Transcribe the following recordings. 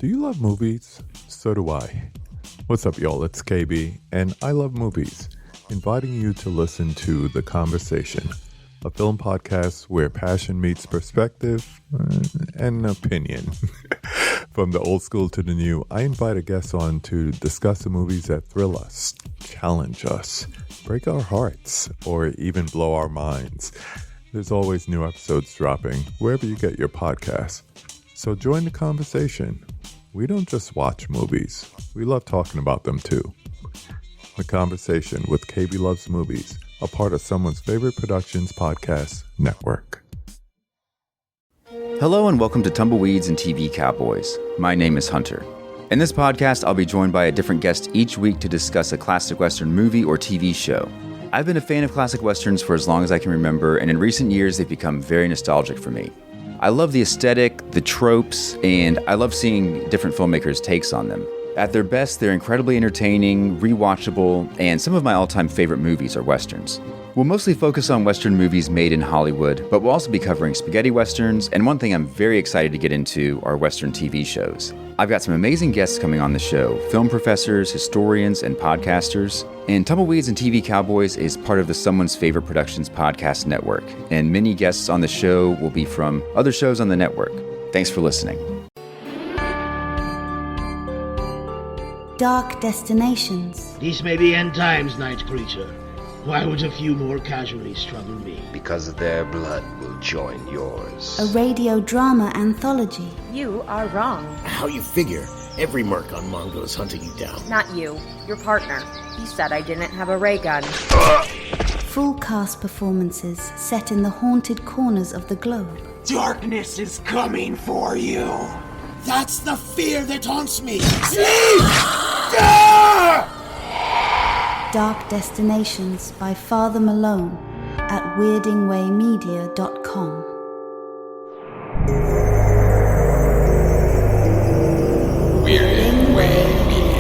Do you love movies? So do I. What's up, y'all? It's KB, and I love movies, inviting you to listen to The Conversation, a film podcast where passion meets perspective and opinion. From the old school to the new, I invite a guest on to discuss the movies that thrill us, challenge us, break our hearts, or even blow our minds. There's always new episodes dropping wherever you get your podcasts. So join the conversation. We don't just watch movies. We love talking about them too. The Conversation with KB Loves Movies, a part of Someone's Favorite Productions podcast network. Hello and welcome to Tumbleweeds and TV Cowboys. My name is Hunter. In this podcast, I'll be joined by a different guest each week to discuss a classic Western movie or TV show. I've been a fan of classic Westerns for as long as I can remember, and in recent years, they've become very nostalgic for me. I love the aesthetic, the tropes, and I love seeing different filmmakers' takes on them. At their best, they're incredibly entertaining, rewatchable, and some of my all-time favorite movies are Westerns. We'll mostly focus on Western movies made in Hollywood, but we'll also be covering spaghetti Westerns, and one thing I'm very excited to get into are Western TV shows. I've got some amazing guests coming on the show, film professors, historians, and podcasters. And Tumbleweeds and TV Cowboys is part of the Someone's Favorite Productions podcast network, and many guests on the show will be from other shows on the network. Thanks for listening. Dark Destinations. These may be end times, night creature. Why would a few more casually struggle me? Because their blood will join yours. A radio drama anthology. You are wrong. How you figure? Every merc on Mongo's hunting you down. Not you. Your partner. He said I didn't have a ray gun. Full cast performances set in the haunted corners of the globe. Darkness is coming for you. That's the fear that haunts me. Sleep! Ah! Dark Destinations by Father Malone at weirdingwaymedia.com. Weirding Way Media.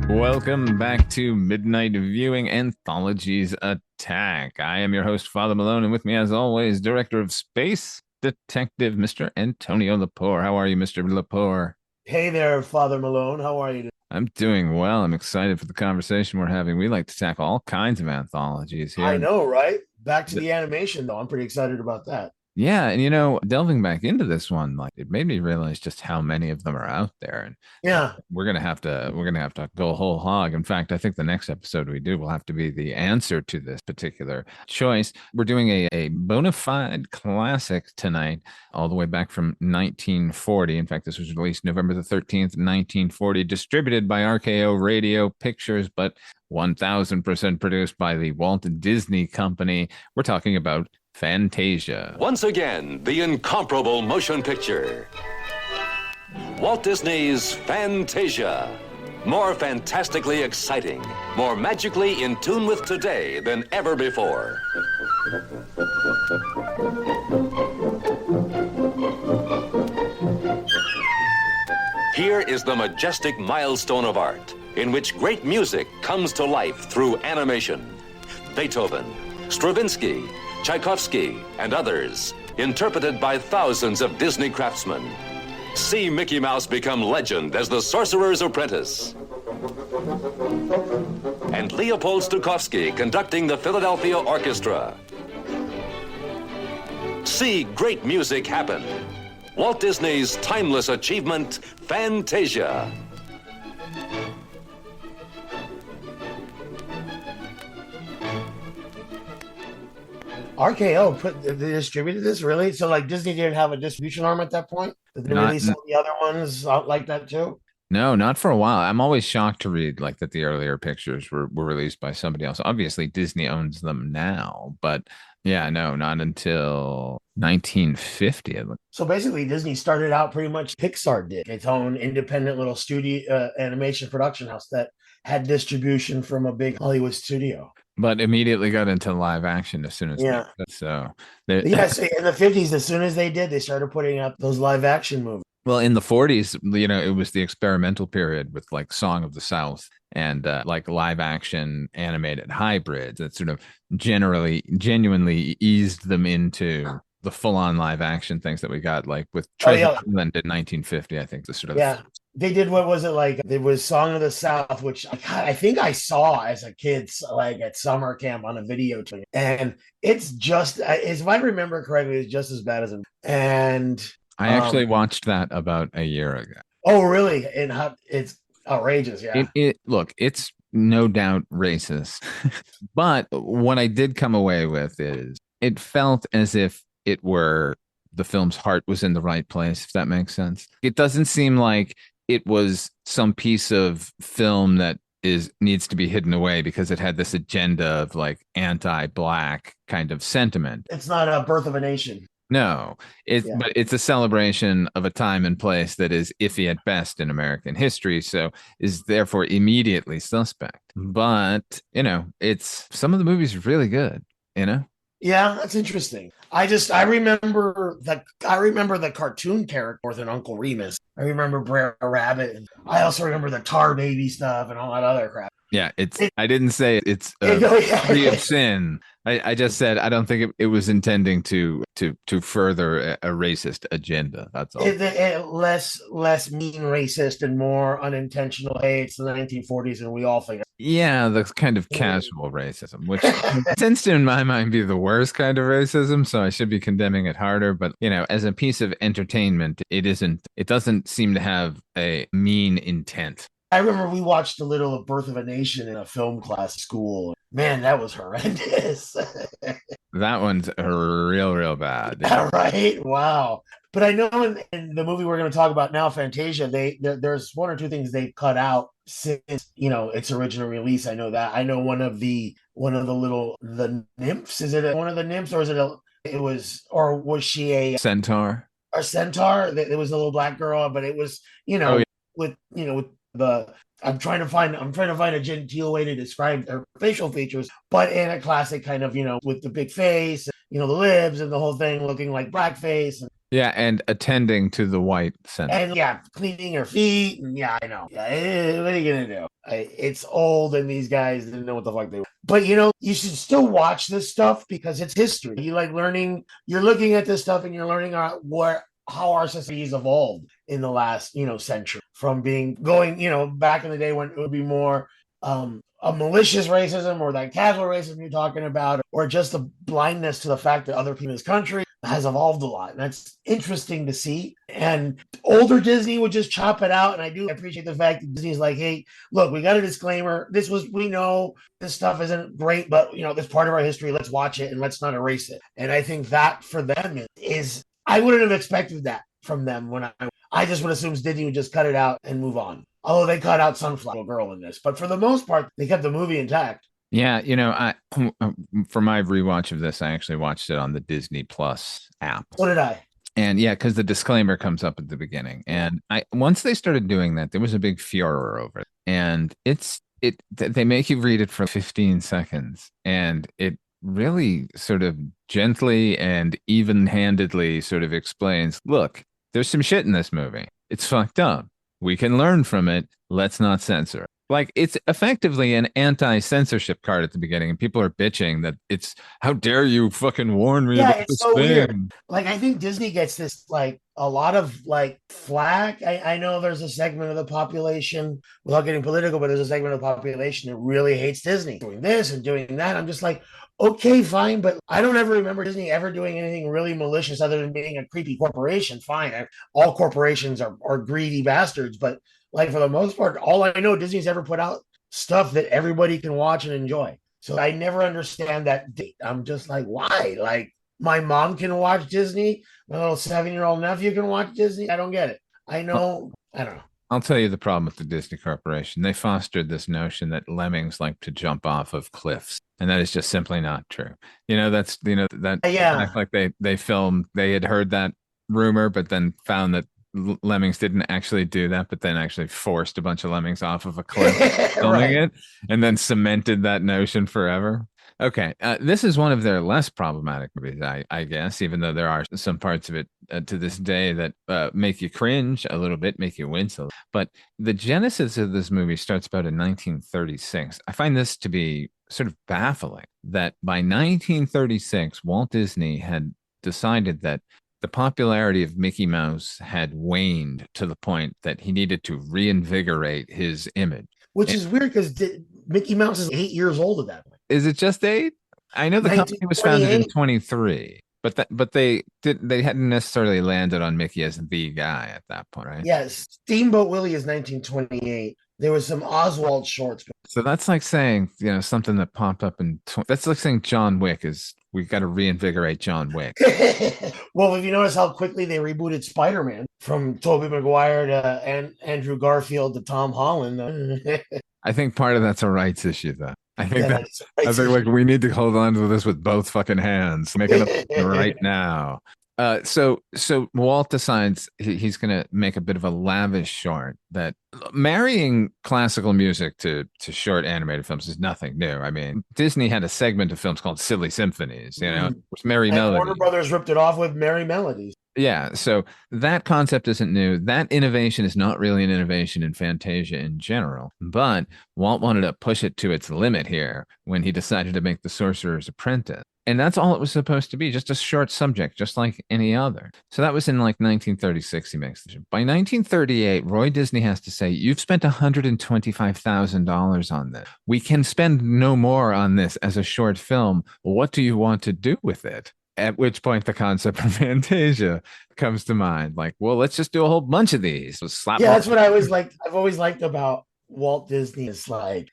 Welcome back to Midnight Viewing Anthologies Attack. I am your host, Father Malone, and with me, as always, Director of Space Detective, Mr. Antonio Llapur. How are you, Mr. Llapur? Hey there, Father Malone. How are you? I'm doing well. I'm excited for the conversation we're having. We like to tackle all kinds of anthologies here. I know, right? Back to the animation, though. I'm pretty excited about that. Yeah, and delving back into this one, like, it made me realize just how many of them are out there, and yeah, we're gonna have to go whole hog. In fact, I think the next episode we do will have to be the answer to this particular choice. We're doing a bona fide classic tonight, all the way back from 1940. In fact, this was released November the 13th, 1940, distributed by RKO Radio Pictures, but 1000% produced by the Walt Disney Company. We're talking about Fantasia. Once again, the incomparable motion picture. Walt Disney's Fantasia. More fantastically exciting, more magically in tune with today than ever before. Here is the majestic milestone of art, in which great music comes to life through animation. Beethoven, Stravinsky, Tchaikovsky, and others, interpreted by thousands of Disney craftsmen. See Mickey Mouse become legend as the Sorcerer's Apprentice. And Leopold Stokowski conducting the Philadelphia Orchestra. See great music happen. Walt Disney's timeless achievement, Fantasia. RKO they distributed this, really? So like Disney didn't have a distribution arm at that point? Did they release all the other ones out like that too? No, not for a while. I'm always shocked to read like that the earlier pictures were released by somebody else. Obviously, Disney owns them now, but yeah, no, not until 1950. So basically, Disney started out pretty much Pixar did, its own independent little studio animation production house that had distribution from a big Hollywood studio. But immediately got into live action as soon as yeah. So in the 50s, as soon as they did, they started putting up those live action movies. Well, in the 40s, you know, it was the experimental period with like Song of the South and like live action animated hybrids that sort of genuinely eased them into the full on live action things that we got, like with Treasure Island in 1950, I think. They did, what was it like? It was Song of the South, which I think I saw as a kid, like at summer camp on a video. And it's just, if I remember correctly, it's just as bad as it. And I actually watched that about a year ago. Oh, really? And it's outrageous, yeah. Look, it's no doubt racist. But what I did come away with is it felt as if it were the film's heart was in the right place, if that makes sense. It doesn't seem like it was some piece of film that needs to be hidden away because it had this agenda of like anti-black kind of sentiment. It's not a Birth of a Nation. No, but it's a celebration of a time and place that is iffy at best in American history, so is therefore immediately suspect. But, you know, some of the movies really good, you know? Yeah, that's interesting. I remember the cartoon characters in Uncle Remus. I remember Brer Rabbit, and I also remember the Tar Baby stuff and all that other crap. Yeah, I didn't say it's free of sin. I just said I don't think it was intending to further a racist agenda. That's all. Less mean racist and more unintentional. Hey, it's the 1940s and we all think. Yeah, the kind of casual racism, which tends to, in my mind, be the worst kind of racism. So I should be condemning it harder. But, you know, as a piece of entertainment, it doesn't seem to have a mean intent. I remember we watched a little of Birth of a Nation in a film class at school. Man, that was horrendous. That one's real bad. Yeah. Right? Wow. But I know in the movie we're going to talk about now, Fantasia, there's one or two things they cut out since, you know, its original release. I know that. I know one of the nymphs. Is it one of the nymphs, or was she a centaur? A centaur? It was a little black girl, but it was, you know, with I'm trying to find a genteel way to describe her facial features, but in a classic kind of, you know, with the big face, you know, the lips and the whole thing looking like blackface. Yeah, and attending to the white center. And cleaning her feet. And I know. Yeah, what are you going to do? It's old and these guys didn't know what the fuck they were. But, you know, you should still watch this stuff because it's history. You like learning, you're looking at this stuff and you're learning how our society's evolved in the last, you know, century, from going, you know, back in the day when it would be more a malicious racism or that casual racism you're talking about, or just the blindness to the fact that other people in this country has evolved a lot. And that's interesting to see. And older Disney would just chop it out. And I do appreciate the fact that Disney's like, hey, look, we got a disclaimer. We know this stuff isn't great, but, you know, this part of our history. Let's watch it and let's not erase it. And I think that for them is I wouldn't have expected that from them when I just would assume Disney would just cut it out and move on. Although they cut out Sunflower Girl in this, but for the most part, they kept the movie intact. Yeah, you know, for my rewatch of this, I actually watched it on the Disney Plus app. So did I. And yeah, because the disclaimer comes up at the beginning, and once they started doing that, there was a big furor over it. And they make you read it for 15 seconds, and it really sort of gently and even-handedly sort of explains, look, there's some shit in this movie. It's fucked up. We can learn from it. Let's not censor it. Like, it's effectively an anti-censorship card at the beginning, and people are bitching that it's, how dare you fucking warn me about this thing. Weird. Like, I think Disney gets this, like, a lot of, like, flack. I know there's a segment of the population, without getting political, but there's a segment of the population that really hates Disney doing this and doing that. I'm just like, Okay, fine, but I don't ever remember Disney ever doing anything really malicious other than being a creepy corporation. Fine, all corporations are greedy bastards, but like for the most part, all I know Disney's ever put out stuff that everybody can watch and enjoy. So I never understand that date. I'm just like, why? Like my mom can watch Disney, my little 7-year-old nephew can watch Disney. I don't get it. I know, I don't know. I'll tell you the problem with the Disney Corporation. They fostered this notion that lemmings like to jump off of cliffs. And that is just simply not true. That Yeah. like they had heard that rumor, but then found that lemmings didn't actually do that, but then actually forced a bunch of lemmings off of a cliff filming Right. it, and then cemented that notion forever. Okay, this is one of their less problematic movies, I guess, even though there are some parts of it to this day that make you cringe a little bit, make you wince a little. But the genesis of this movie starts about in 1936. I find this to be sort of baffling that by 1936, Walt Disney had decided that the popularity of Mickey Mouse had waned to the point that he needed to reinvigorate his image. Which is weird because Mickey Mouse is 8 years old at that point. Is it just 8? I know the company was founded in 23, but they hadn't necessarily landed on Mickey as the guy at that point, right? Yes, Steamboat Willie is 1928. There was some Oswald shorts. So that's like saying, something that popped up that's like saying John Wick we got to reinvigorate John Wick. Well, if you notice how quickly they rebooted Spider-Man from Tobey Maguire to Andrew Garfield to Tom Holland. I think part of that's a rights issue, though. I think like we need to hold on to this with both fucking hands. Make it up right now. So Walt decides he's going to make a bit of a lavish short that marrying classical music to short animated films is nothing new. I mean, Disney had a segment of films called Silly Symphonies, with Merry Melodies. Warner Brothers ripped it off with Merry Melodies. Yeah, so that concept isn't new. That innovation is not really an innovation in Fantasia in general, but Walt wanted to push it to its limit here when he decided to make The Sorcerer's Apprentice. And that's all it was supposed to be, just a short subject, just like any other. So that was in like 1936 he makes the. By 1938, Roy Disney has to say, you've spent $125,000 on this. We can spend no more on this as a short film. What do you want to do with it? At which point the concept of Fantasia comes to mind. Like, well, let's just do a whole bunch of these. That's what I always liked. I've always liked about Walt Disney is like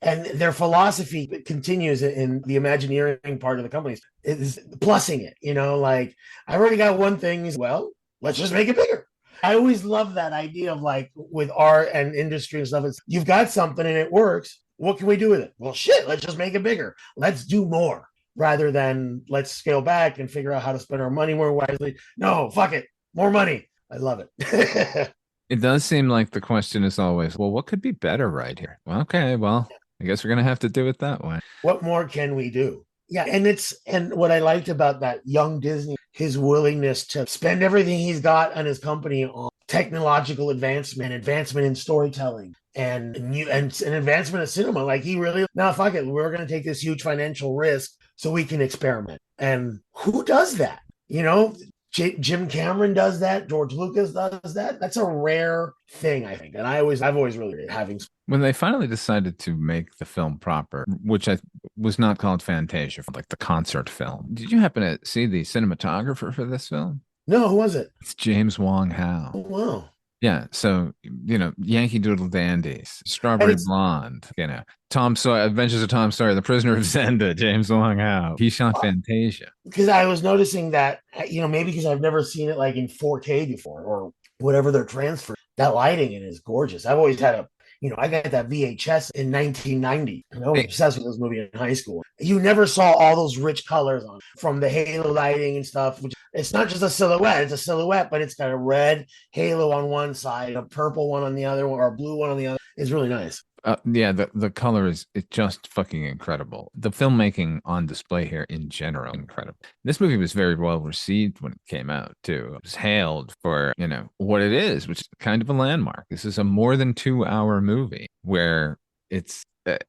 and their philosophy continues in the Imagineering part of the companies is plussing it. Like I already got one thing. Well, let's just make it bigger. I always love that idea of like with art and industry and stuff. It's you've got something and it works. What can we do with it? Well, shit, let's just make it bigger. Let's do more. Rather than let's scale back and figure out how to spend our money more wisely. No, fuck it. More money. I love it. It does seem like the question is always, well, what could be better right here? Well, okay, well, I guess we're going to have to do it that way. What more can we do? Yeah, and what I liked about that young Disney, his willingness to spend everything he's got on his company on technological advancement in storytelling, and an advancement of cinema. Like he really, no, fuck it. We're going to take this huge financial risk so we can experiment. And who does that? Jim Cameron does that. George Lucas does that. That's a rare thing, I think. And I've always really having. When they finally decided to make the film proper, which was not called Fantasia, like the concert film. Did you happen to see the cinematographer for this film? No, who was it? It's James Wong Howe. Oh, wow. Yeah, so Yankee Doodle Dandies, Strawberry Blonde, Tom Sawyer, Adventures of Tom Sawyer, The Prisoner of Zenda, James Wong Howe. He shot Fantasia. Because I was noticing that, maybe because I've never seen it like in 4K before or whatever they're transferred. That lighting in it is gorgeous. I've always had I got that VHS in 1990. I was obsessed with this movie in high school. You never saw all those rich colors on from the halo lighting and stuff. Which it's not just a silhouette; it's a silhouette, but it's got a red halo on one side, a purple one on the other, or a blue one on the other. It's really nice. The color is just fucking incredible. The filmmaking on display here in general, incredible. This movie was very well received when it came out too. It was hailed for, what it is, which is kind of a landmark. This is a more than 2-hour movie where it's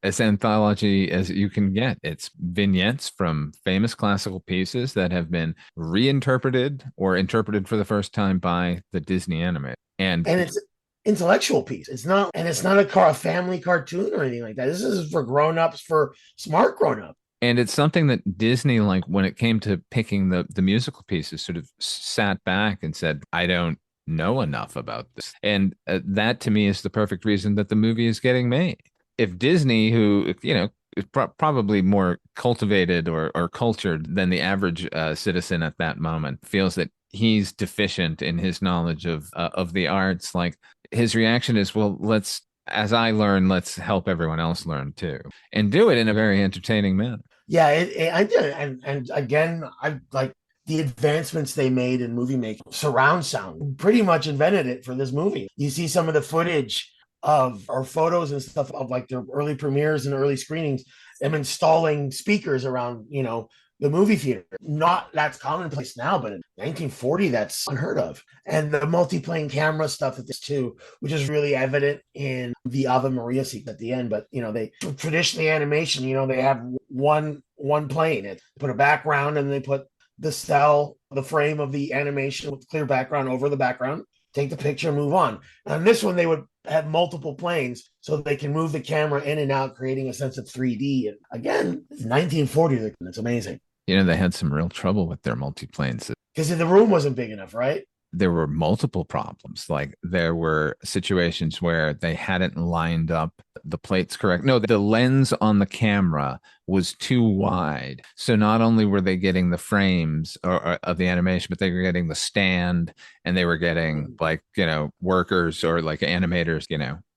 as anthology as you can get. It's vignettes from famous classical pieces that have been reinterpreted or interpreted for the first time by the Disney animator. And it's intellectual piece. It's not a family cartoon or anything like that. This is for grown-ups, for smart grown-ups. And it's something that Disney, like when it came to picking the musical pieces, sort of sat back and said, I don't know enough about this. And that to me is the perfect reason that the movie is getting made. If Disney, who, is probably more cultivated or cultured than the average citizen at that moment, feels that he's deficient in his knowledge of the arts, like his reaction is, well, as I learn, let's help everyone else learn too, and do it in a very entertaining manner. Yeah, I did, and again, I like the advancements they made in movie making. Surround sound pretty much invented it for this movie. You see some of the footage of or photos and stuff of like their early premieres and early screenings, them installing speakers around, the movie theater. Not that's commonplace now, but in 1940, that's unheard of. And the multi-plane camera stuff at this too, which is really evident in the Ave Maria sequence at the end. But they traditionally animation, they have one plane. They put a background and they put the frame of the animation with clear background over the background, take the picture, move on. And this one, they would have multiple planes so they can move the camera in and out, creating a sense of 3D. And again, it's 1940. It's amazing. They had some real trouble with their multiplanes. Because the room wasn't big enough, right? There were multiple problems. Like there were situations where they hadn't lined up the plates correct. No, the lens on the camera was too wide. So not only were they getting the frames of the animation, but they were getting the stand, and they were getting workers or like animators,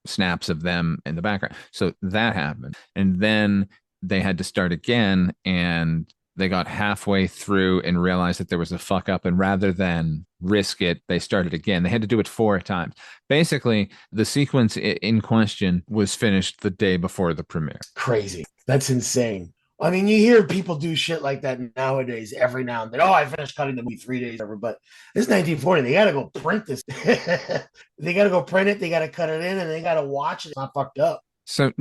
snaps of them in the background. So that happened. And then they had to start again, and they got halfway through and realized that there was a fuck up. And rather than risk it, they started again. They had to do it 4 times. Basically, the sequence in question was finished the day before the premiere. Crazy. That's insane. I mean, you hear people do shit like that nowadays every now and then. Oh, I finished cutting the movie 3 days over. But this is 1940. They got to go print this. They got to go print it. They got to cut it in, and they got to watch it. It's not fucked up. So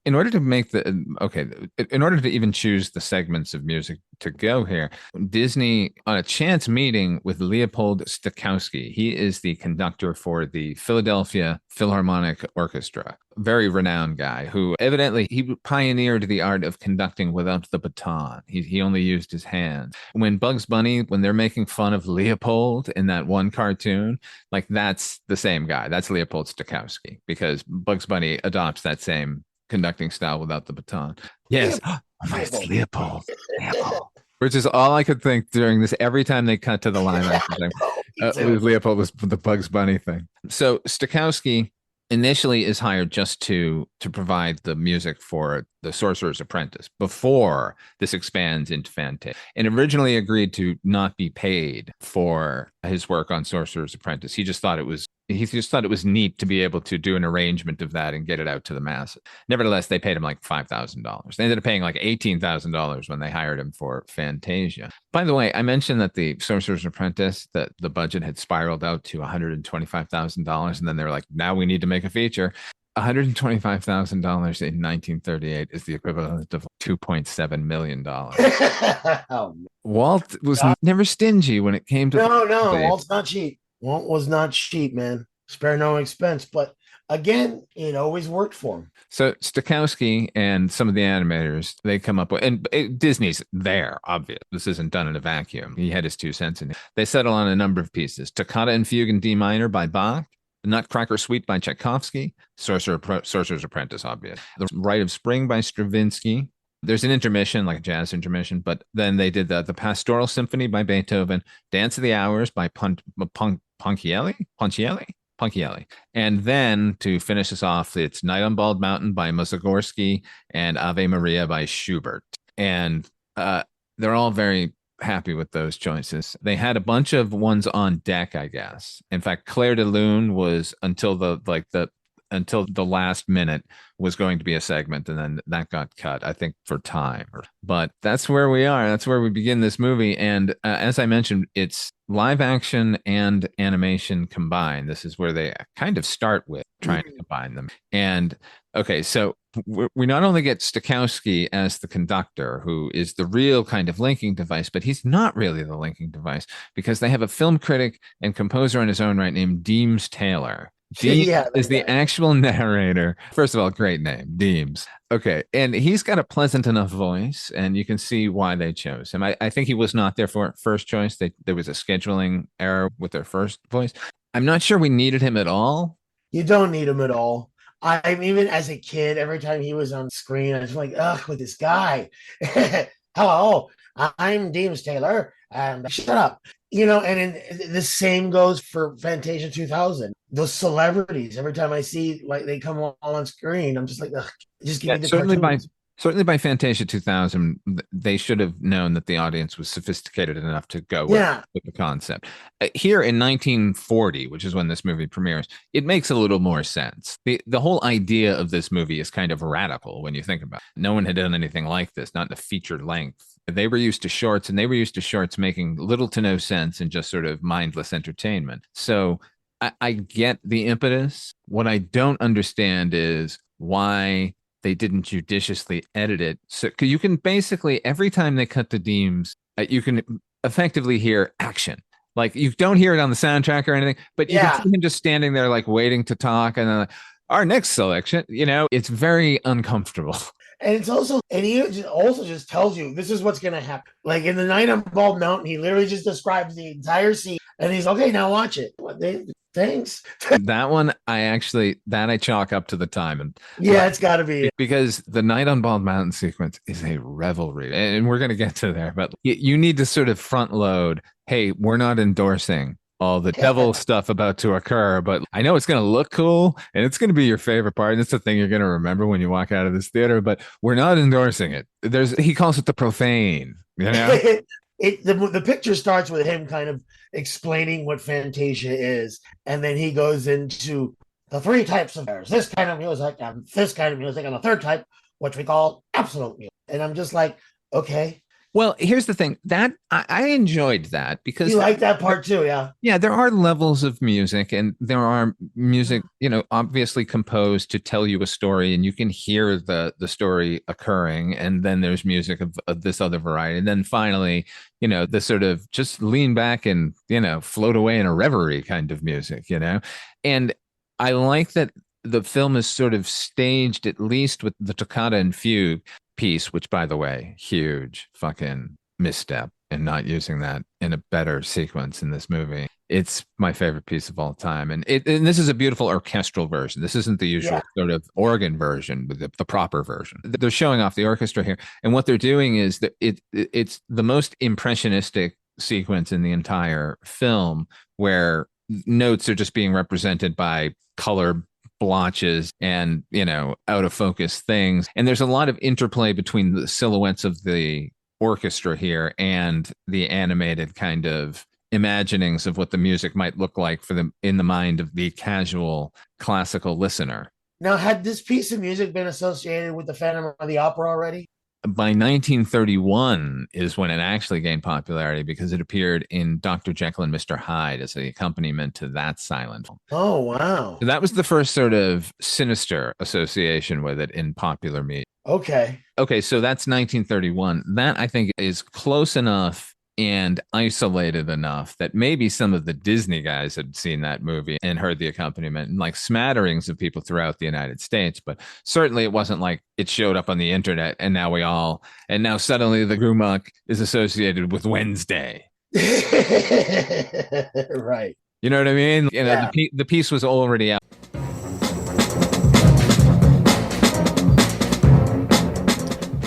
in order to in order to even choose the segments of music to go here, Disney, on a chance meeting with Leopold Stokowski, he is the conductor for the Philadelphia Philharmonic Orchestra, very renowned guy who evidently he pioneered the art of conducting without the baton. He only used his hands. When Bugs Bunny, when they're making fun of Leopold in that one cartoon, like that's the same guy. That's Leopold Stokowski, because Bugs Bunny adopts that same conducting style without the baton. Yes. Oh, it's Leopold. Which is all I could think during this. Every time they cut to the live action thing, Leopold was the Bugs Bunny thing. So Stokowski initially is hired just to provide the music for the Sorcerer's Apprentice before this expands into Fantasia, and originally agreed to not be paid for his work on Sorcerer's Apprentice. He just thought it was neat to be able to do an arrangement of that and get it out to the masses. Nevertheless, they paid him like $5,000. They ended up paying like $18,000 when they hired him for Fantasia. By the way, I mentioned that the Sorcerer's Apprentice, that the budget had spiraled out to $125,000, and then they were like, now we need to make a feature. $125,000 in 1938 is the equivalent of $2.7 million. Walt was never stingy when it came to... No, Walt's not cheap. Walt was not cheap, man. Spare no expense. But again, it always worked for him. So Stokowski and some of the animators, they come up with, and Disney's there, obvious. This isn't done in a vacuum. He had his 2 cents in it. They settle on a number of pieces. Toccata and Fugue in D minor by Bach. The Nutcracker Suite by Tchaikovsky. Sorcerer's Apprentice, obvious. The Rite of Spring by Stravinsky. There's an intermission, like a jazz intermission, but then they did the Pastoral Symphony by Beethoven, Dance of the Hours by Ponchielli. And then to finish us off, it's Night on Bald Mountain by Mussorgsky and Ave Maria by Schubert. And they're all very happy with those choices. They had a bunch of ones on deck, I guess. In fact, Claire de Lune was until the last minute was going to be a segment, and then that got cut, I think, for time. But that's where we are. That's where we begin this movie. And as I mentioned, it's live action and animation combined. This is where they kind of start with trying to combine them. And okay, so we not only get Stokowski as the conductor, who is the real kind of linking device, but he's not really the linking device, because they have a film critic and composer on his own right named Deems Taylor. Deems Yeah, is that the guy. actual narrator. First of all, great name, Deems. Okay. And he's got a pleasant enough voice, and you can see why they chose him. I think he was not their first choice. There was a scheduling error with their first voice. I'm not sure we needed him at all. You don't need him at all. I'm even as a kid, every time he was on screen, I was like, ugh, with this guy. Hello, I'm Deems Taylor, and shut up. And the same goes for Fantasia 2000. Those celebrities, every time I see like they come on screen, I'm just like, ugh, just give Yeah, me the cartoons. certainly by Fantasia 2000, they should have known that the audience was sophisticated enough to go Yeah, with the concept. Here in 1940, which is when this movie premieres, it makes a little more sense. The whole idea of this movie is kind of radical when you think about it. No one had done anything like this, not in a feature length. They were used to shorts, and they were used to shorts making little to no sense and just sort of mindless entertainment. So I get the impetus. What I don't understand is why they didn't judiciously edit it. So you can basically, every time they cut to Deems, you can effectively hear action. Like you don't hear it on the soundtrack or anything, but you can yeah. see him just standing there, like waiting to talk. And then, like, our next selection, it's very uncomfortable. And it's also, and he also just tells you this is what's gonna happen. Like in the Night on Bald Mountain, he literally just describes the entire scene, and he's okay. Now watch it. Thanks. That one, I chalk up to the time. And Yeah, it's got to be. because the Night on Bald Mountain sequence is a revelry, and we're going to get to there, but you need to sort of front load. Hey, we're not endorsing all the devil stuff about to occur, but I know it's going to look cool and it's going to be your favorite part. And it's the thing you're going to remember when you walk out of this theater, but we're not endorsing it. He calls it the profane, The picture starts with him kind of explaining what Fantasia is, and then he goes into the three types of airs, this kind of music and this kind of music, and the third type, which we call absolute music. And I'm just like, okay. Well, here's the thing that I enjoyed that because you like that part too, yeah. Yeah, there are levels of music, and there are music, obviously composed to tell you a story, and you can hear the story occurring. And then there's music of this other variety. And then finally, the sort of just lean back and, float away in a reverie kind of music, And I like that the film is sort of staged, at least with the toccata and fugue piece, which, by the way, huge fucking misstep in not using that in a better sequence in this movie. It's my favorite piece of all time. And this is a beautiful orchestral version. This isn't the usual sort of organ version, but the proper version. They're showing off the orchestra here. And what they're doing is that it's the most impressionistic sequence in the entire film, where notes are just being represented by color blotches and out of focus things, and there's a lot of interplay between the silhouettes of the orchestra here and the animated kind of imaginings of what the music might look like for them in the mind of the casual classical listener. Now, had this piece of music been associated with the Phantom of the Opera already? By 1931 is when it actually gained popularity, because it appeared in Dr. Jekyll and Mr. Hyde as the accompaniment to that silent film. Oh, wow. So that was the first sort of sinister association with it in popular media. Okay, so that's 1931. That, I think, is close enough and isolated enough that maybe some of the Disney guys had seen that movie and heard the accompaniment, and like smatterings of people throughout the United States. But certainly it wasn't like it showed up on the internet and now suddenly the Grumach is associated with Wednesday. Right. You know what I mean? The piece was already out.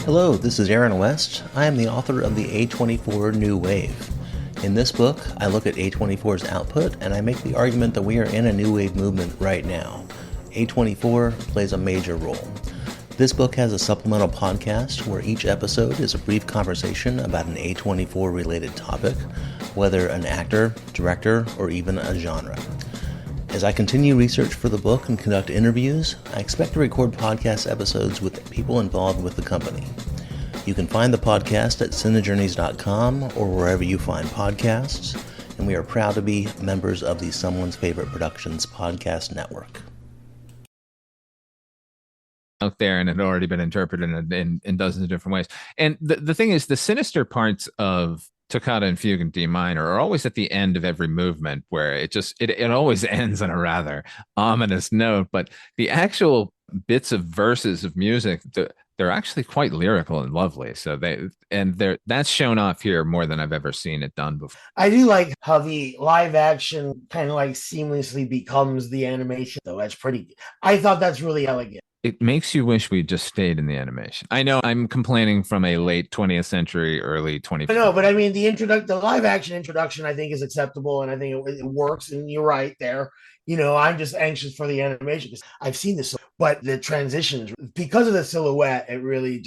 Hello, this is Aaron West. I am the author of the A24 New Wave. In this book, I look at A24's output and I make the argument that we are in a new wave movement right now. A24 plays a major role. This book has a supplemental podcast where each episode is a brief conversation about an A24 related topic, whether an actor, director, or even a genre. As I continue research for the book and conduct interviews, I expect to record podcast episodes with people involved with the company. You can find the podcast at cinejourneys.com or wherever you find podcasts, and we are proud to be members of the Someone's Favorite Productions podcast network. Out there, and it had already been interpreted in dozens of different ways. And the thing is, the sinister parts of Toccata and Fugue in D minor are always at the end of every movement, where it always ends on a rather ominous note. But the actual bits of verses of music, they're actually quite lyrical and lovely. So that's shown off here more than I've ever seen it done before. I do like how the live action kind of like seamlessly becomes the animation, though. I thought that's really elegant. It makes you wish we just stayed in the animation. I know I'm complaining from a late 20th century, early 21st. No, but I mean, the live action introduction, I think, is acceptable, and I think it works. And you're right there. I'm just anxious for the animation because I've seen this, but the transitions, because of the silhouette, it really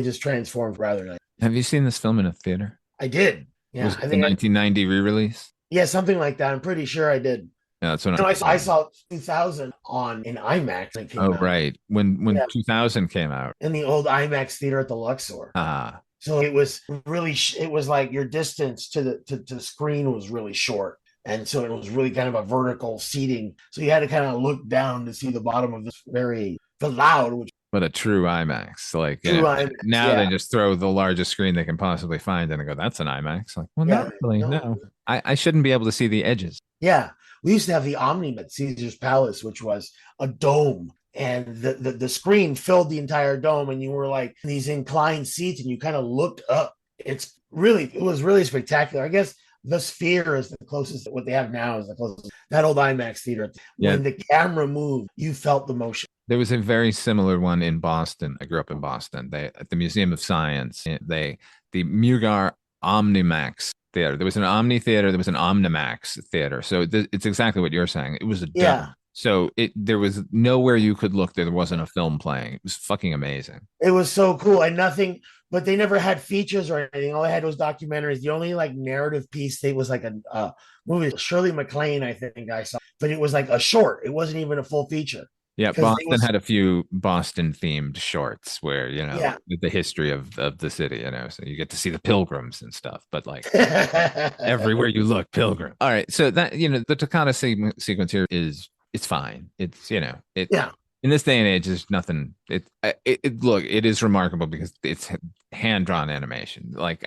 just transforms rather nice. Have you seen this film in a theater? I did. Yeah, was it the 1990 re-release? Yeah, something like that. I'm pretty sure I did. Yeah, that's what I saw 2000 in IMAX. Oh, right. When 2000 came out. In the old IMAX theater at the Luxor. So it was like your distance to the screen was really short. And so it was really kind of a vertical seating. So you had to kind of look down to see the bottom of this the loud. But a true IMAX. Like IMAX, now they just throw the largest screen they can possibly find and go, that's an IMAX. Like, well, not really. No. I shouldn't be able to see the edges. Yeah. We used to have the Omni at Caesar's Palace, which was a dome, and the screen filled the entire dome, and you were like in these inclined seats, and you kind of looked up. It was really spectacular. I guess the Sphere is the closest. What they have now is the closest. That old IMAX theater. When the camera moved, you felt the motion. There was a very similar one in Boston. I grew up in Boston. At the Museum of Science, the Mugar Omnimax theater. There was an Omni theater. There was an Omnimax theater. So it's exactly what you're saying. It was a dome. So there was nowhere you could look there wasn't a film playing. It was fucking amazing. It was so cool, and but they never had features or anything. All they had was documentaries. The only like narrative piece they was like a movie. Shirley MacLaine, I think I saw, but it was like a short. It wasn't even a full feature. Yeah, Boston had a few Boston-themed shorts where, the history of the city, so you get to see the pilgrims and stuff, but like everywhere you look, pilgrim. All right, so that, the Toccata sequence here it's fine. It's, in this day and age, there's nothing. It is remarkable because it's hand-drawn animation. Like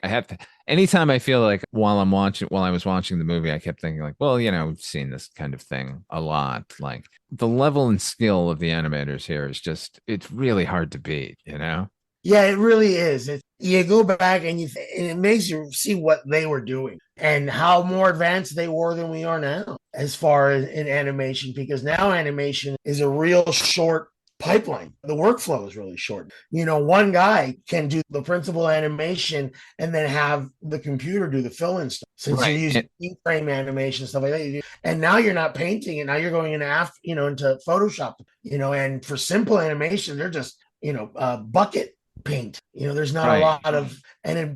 anytime I feel like while I was watching the movie, I kept thinking like, well, we've seen this kind of thing a lot. Like the level and skill of the animators here is it's really hard to beat, Yeah, it really is. You go back and it makes you see what they were doing and how more advanced they were than we are now as far as in animation, because now animation is a real short pipeline. The workflow is really short. One guy can do the principal animation and then have the computer do the fill-in stuff. Since you're using frame animation, stuff like that. And now you're not painting it. Now you're going into Photoshop, and for simple animation, they're just, bucket paint. There's not a lot of,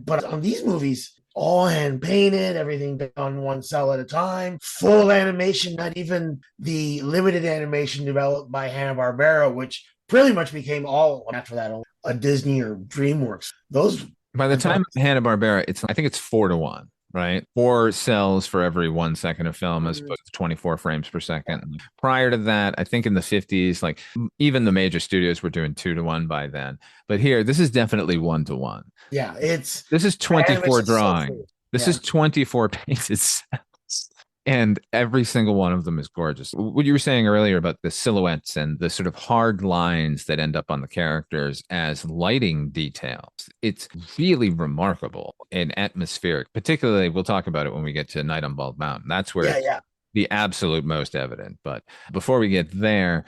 but on these movies, all hand painted, everything on one cell at a time, full animation, not even the limited animation developed by Hanna-Barbera, which pretty much became all after that a Disney or DreamWorks. Those by the time Hanna-Barbera, I think it's 4-1. Right, 4 cells for every 1 second of film as opposed to 24 frames per second. Prior to that, I think in the 50s, like even the major studios were doing 2-1 by then. But here, this is definitely 1-1. Yeah, this is 24 drawing. This is 24 painted cells. And every single one of them is gorgeous. What you were saying earlier about the silhouettes and the sort of hard lines that end up on the characters as lighting details, it's really remarkable and atmospheric. Particularly, we'll talk about it when we get to Night on Bald Mountain. That's where it's the absolute most evident. But before we get there,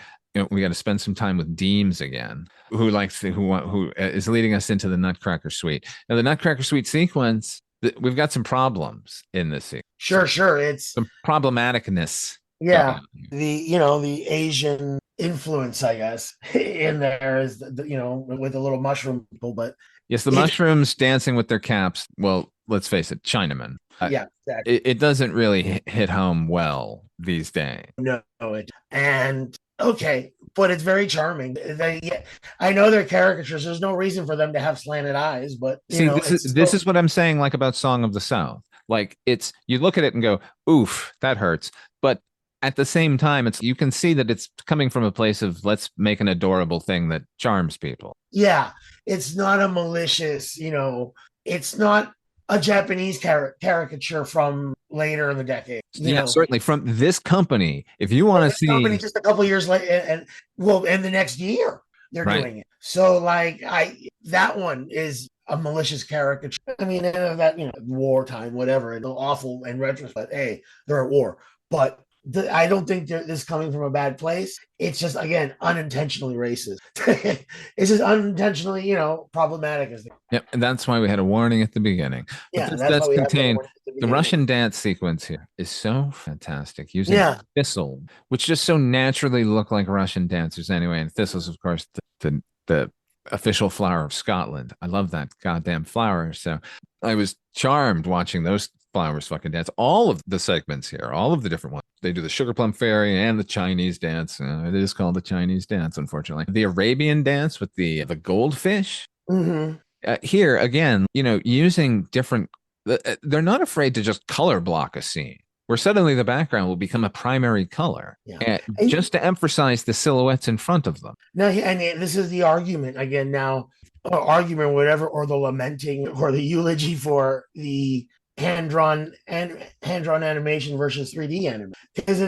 we got to spend some time with Deems again, who is leading us into the Nutcracker Suite. Now, the Nutcracker Suite sequence, we've got some problems in this sequence. Sure. It's some problematicness. Yeah. The Asian influence, I guess, in there is, with the little mushroom people, but yes, the mushrooms dancing with their caps. Well, let's face it, Chinamen. Yeah, exactly. It doesn't really hit home well these days. No, okay, but it's very charming. I know they're caricatures. There's no reason for them to have slanted eyes, but this is what I'm saying, like about Song of the South. Like you look at it and go, oof, that hurts. But at the same time, you can see that it's coming from a place of let's make an adorable thing that charms people. Yeah, it's not a malicious, it's not a Japanese caricature from later in the decade. Yeah, certainly from this company. If you want to see company just a couple years later, and the next year they're doing it. So like that one is a malicious caricature. I mean, that wartime, whatever, and awful in retrospect. But hey, they're at war. But I don't think this is coming from a bad place. It's just, again, unintentionally racist. It's just unintentionally, problematic. Yep, and that's why we had a warning at the beginning. Yeah, that's contained. The Russian dance sequence here is so fantastic. Using thistle, which just so naturally look like Russian dancers anyway. And thistles, of course, the official flower of Scotland. I love that goddamn flower. So I was charmed watching those flowers fucking dance. All of the segments here, all of the different ones. They do the sugar plum fairy and the Chinese dance. It is called the Chinese dance, unfortunately. The Arabian dance with the goldfish. Mm-hmm. Here again, using different. They're not afraid to just color block a scene where suddenly the background will become a primary color, just to emphasize the silhouettes in front of them. Now, and this is the argument again. Now, argument, whatever, or the lamenting, or the eulogy for the hand-drawn animation versus 3D animation. Because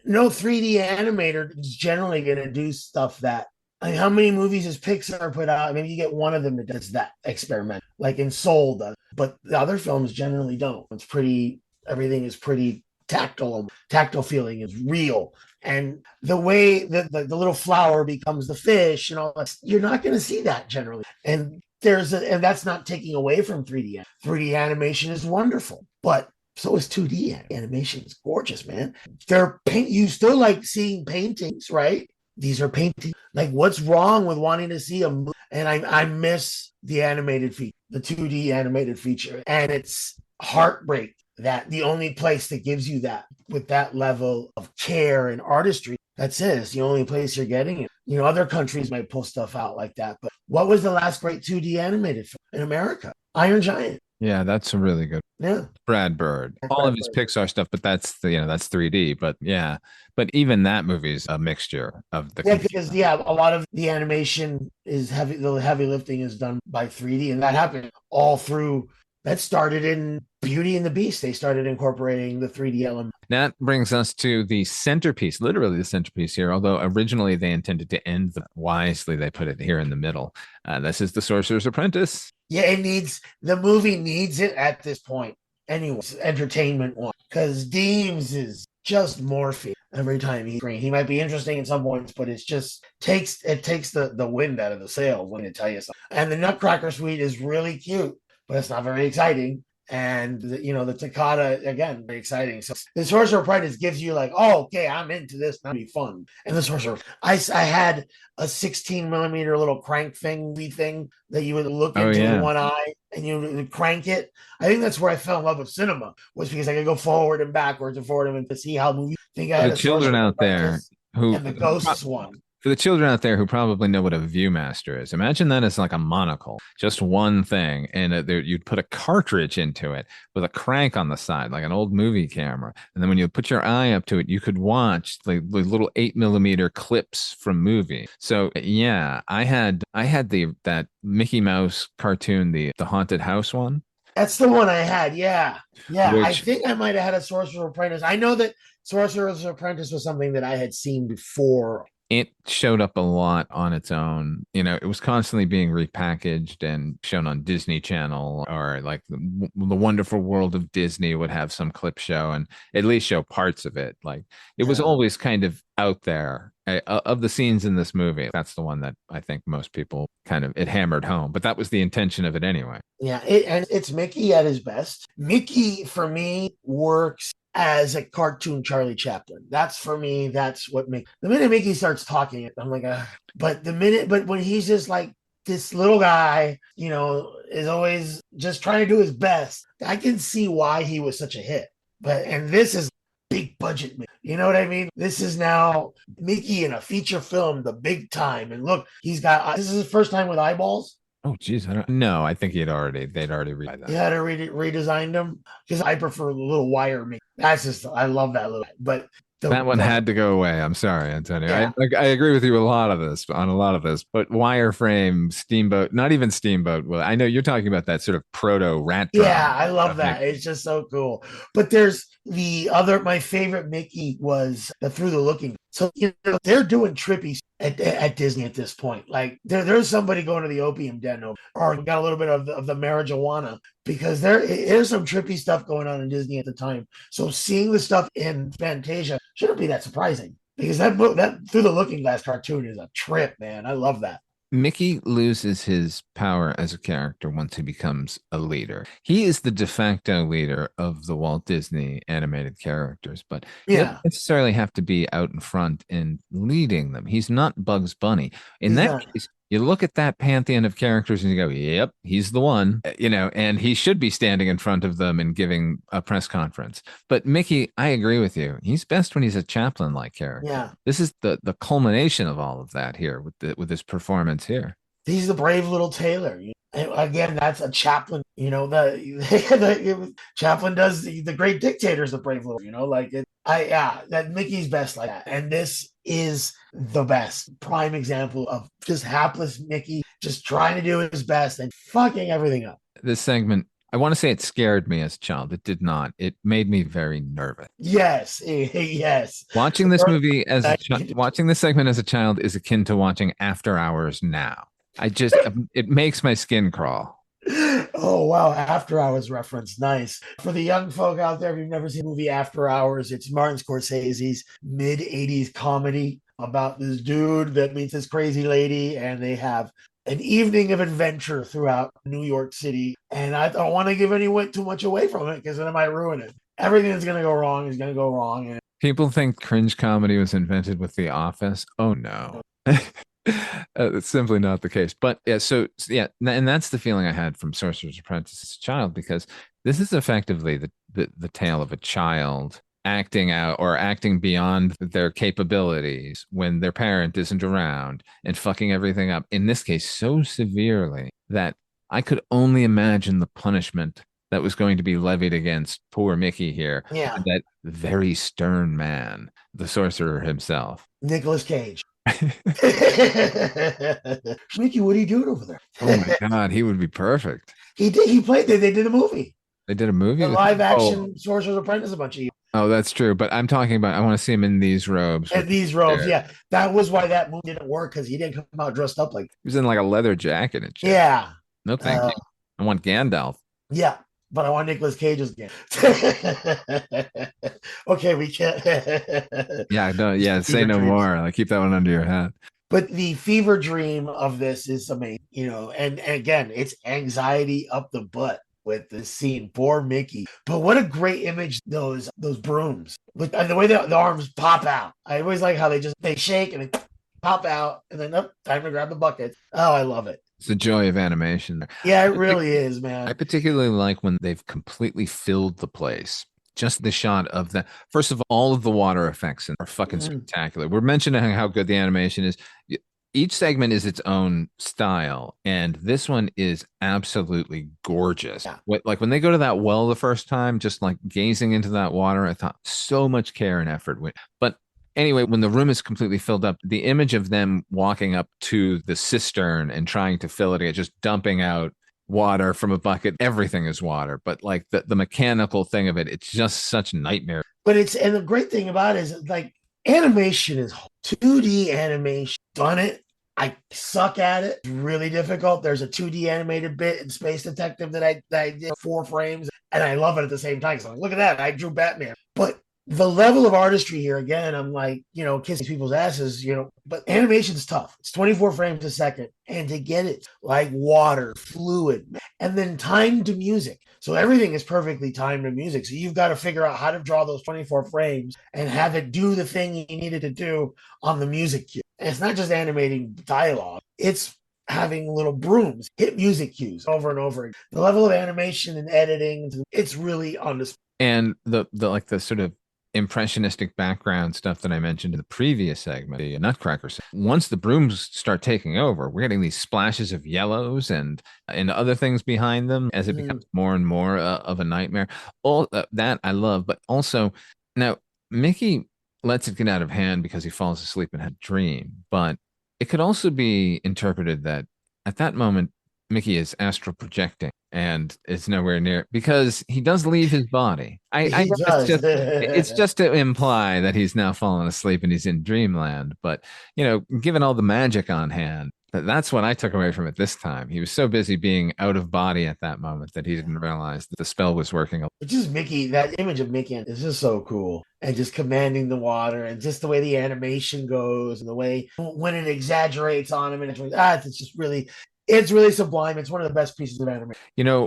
no 3D animator is generally going to do stuff that. I mean, how many movies has Pixar put out? Maybe you get one of them that does that experiment, like in Soul does, but the other films generally don't. Everything is pretty tactile. Tactile feeling is real. And the way that the little flower becomes the fish and all that, you're not going to see that generally. And and that's not taking away from 3D. 3D animation is wonderful, but so is 2D animation. It's gorgeous, man. You still like seeing paintings, right? These are paintings. Like, what's wrong with wanting to see and I miss the animated feature, the 2D animated feature, and it's heartbreak that the only place that gives you that with that level of care and artistry, that's it. It's the only place you're getting it. Other countries might pull stuff out like that, but what was the last great 2D animated film in America? Iron Giant. Yeah, that's a really good. Yeah, Brad Bird. All of his Pixar stuff, but that's that's 3D. But yeah, but even that movie's a mixture of the. Yeah, because a lot of the animation is heavy. The heavy lifting is done by 3D, and that happened all through. That started in Beauty and the Beast. They started incorporating the 3D element. That brings us to the centerpiece, literally the centerpiece here, although originally they intended to end wisely. They put it here in the middle. This is The Sorcerer's Apprentice. Yeah, the movie needs it at this point. Anyways, entertainment one. Because Deems is just morphine every time he's green. He might be interesting at some points, but it takes the wind out of the sails, let me tell you something. And the Nutcracker Suite is really cute, but it's not very exciting. And the Toccata, again, very exciting. So the Sorcerer Apprentice gives you like, oh, okay, I'm into this. That'll be fun. And the Sorcerer, I had a 16 millimeter little crank thing that you would look into in one eye and you would crank it. I think that's where I fell in love with cinema, was because I could go forward and backwards and forward and to see how movies. I had the children out there and the Ghosts one. For the children out there who probably know what a Viewmaster is, imagine that as like a monocle, just one thing, and you'd put a cartridge into it with a crank on the side, like an old movie camera. And then when you put your eye up to it, you could watch the little 8 millimeter clips from movie. So yeah, I had that Mickey Mouse cartoon, the Haunted House one. That's the one I had. Yeah. I think I might have had a Sorcerer's Apprentice. I know that Sorcerer's Apprentice was something that I had seen before. It showed up a lot on its own. It was constantly being repackaged and shown on Disney Channel, or like the Wonderful World of Disney would have some clip show and at least show parts of it. Like it was always kind of out there. Of the scenes in this movie, that's the one that I think most people it hammered home, but that was the intention of it anyway. Yeah, it's Mickey at his best. Mickey, for me, works as a cartoon Charlie Chaplin. That's for me, that's what Mickey. The minute Mickey starts talking, I'm like, but when he's just like this little guy, is always just trying to do his best, I can see why he was such a hit. And this is big budget, you know what I mean? This is now Mickey in a feature film, the big time. And look, this is his first time with eyeballs. Oh, geez. I think they'd already read that. You had to redesigned them because I prefer the little wire. I love that little, but That one had to go away. I'm sorry, Antonio. Yeah. I agree with you on a lot of this, but wireframe, Steamboat, not even Steamboat. Well, I know you're talking about that sort of proto rat drum. Yeah, I love that. It's just so cool. But there's my favorite Mickey was the Through the Looking. So, they're doing trippy at Disney at this point. Like there's somebody going to the opium den or got a little bit of the marijuana, because there's some trippy stuff going on in Disney at the time. So seeing the stuff in Fantasia shouldn't be that surprising, because that Through the Looking Glass cartoon is a trip, man. I love that. Mickey loses his power as a character once he becomes a leader. He is the de facto leader of the Walt Disney animated characters, but he doesn't necessarily have to be out in front and leading them. He's not Bugs Bunny. In that case, you look at that pantheon of characters and you go, yep, he's the one, and he should be standing in front of them and giving a press conference. But Mickey, I agree with you. He's best when he's a Chaplin-like character. Yeah. This is the culmination of all of that here with this performance here. He's the brave little tailor. And again, that's a Chaplin. Chaplin does the great dictators, the brave little. That Mickey's best like that, and this is the best prime example of just hapless Mickey just trying to do his best and fucking everything up. This segment, I want to say it scared me as a child. It did not. It made me very nervous. Yes, yes. Watching this movie watching this segment as a child is akin to watching After Hours now. It makes my skin crawl. Oh, wow. After Hours reference. Nice. For the young folk out there, if you've never seen the movie After Hours, it's Martin Scorsese's mid-'80s comedy about this dude that meets this crazy lady, and they have an evening of adventure throughout New York City. And I don't want to give too much away from it, because then I might ruin it. Everything that's going to go wrong is going to go wrong. And people think cringe comedy was invented with The Office. Oh, no. It's simply not the case. But and that's the feeling I had from Sorcerer's Apprentice as a child, because this is effectively the tale of a child acting out or acting beyond their capabilities when their parent isn't around and fucking everything up, in this case so severely that I could only imagine the punishment that was going to be levied against poor Mickey here. Yeah. That very stern man, the sorcerer himself. Nicolas Cage. Mickey, what are you doing over there? Oh my God, he would be perfect. He played there. They did a movie. They did a movie? The live action Sorcerer's Apprentice a bunch of years. Oh, that's true. But I'm talking about, I want to see him in these robes. And these robes, yeah. That was why that movie didn't work, because he didn't come out dressed up like. He was in like a leather jacket and shit. Yeah. No, thank you. I want Gandalf. Yeah, but I want Nicolas Cage's again. Okay, we can't. Say no more. Like, keep that one under your hat. But the fever dream of this is amazing, and again, it's anxiety up the butt with this scene. Poor Mickey. But what a great image, those brooms. And the way the arms pop out. I always like how they shake and they pop out, and then time to grab the bucket. Oh, I love it. It's the joy of animation. Yeah, it really is, man. I particularly like when they've completely filled the place. Just the shot of the, first of all of the water effects are fucking spectacular. We're mentioning how good the animation is. Each segment is its own style, and this one is absolutely gorgeous. Yeah. Like when they go to that well the first time, just like gazing into that water, I thought so much care and effort went. But anyway, when the room is completely filled up, the image of them walking up to the cistern and trying to fill it again, just dumping out water from a bucket, everything is water. But like the mechanical thing of it, it's just such nightmare. But and the great thing about it is, like, animation is 2D animation. Done it. I suck at it. It's really difficult. There's a 2D animated bit in Space Detective that I did 4 frames, and I love it at the same time. So look at that. I drew Batman. But the level of artistry here, again, I'm like, kissing people's asses, but animation's tough. It's 24 frames a second. And to get it like water, fluid, and then timed to music. So everything is perfectly timed to music. So you've got to figure out how to draw those 24 frames and have it do the thing you needed to do on the music cue. And it's not just animating dialogue. It's having little brooms hit music cues over and over again. The level of animation and editing, it's really on display. And the sort of impressionistic background stuff that I mentioned in the previous segment, the Nutcracker. Once the brooms start taking over, we're getting these splashes of yellows and other things behind them as it becomes more and more of a nightmare. All that I love, but also now Mickey lets it get out of hand because he falls asleep and had a dream. But it could also be interpreted that at that moment, Mickey is astral projecting and is nowhere near because he does leave his body. I He guess does. it's just to imply that he's now fallen asleep and he's in dreamland. But given all the magic on hand, that's what I took away from it this time. He was so busy being out of body at that moment that he didn't realize that the spell was working. But just Mickey, that image of Mickey is just so cool. And just commanding the water and just the way the animation goes and the way when it exaggerates on him and it's just really, it's really sublime. It's one of the best pieces of animation.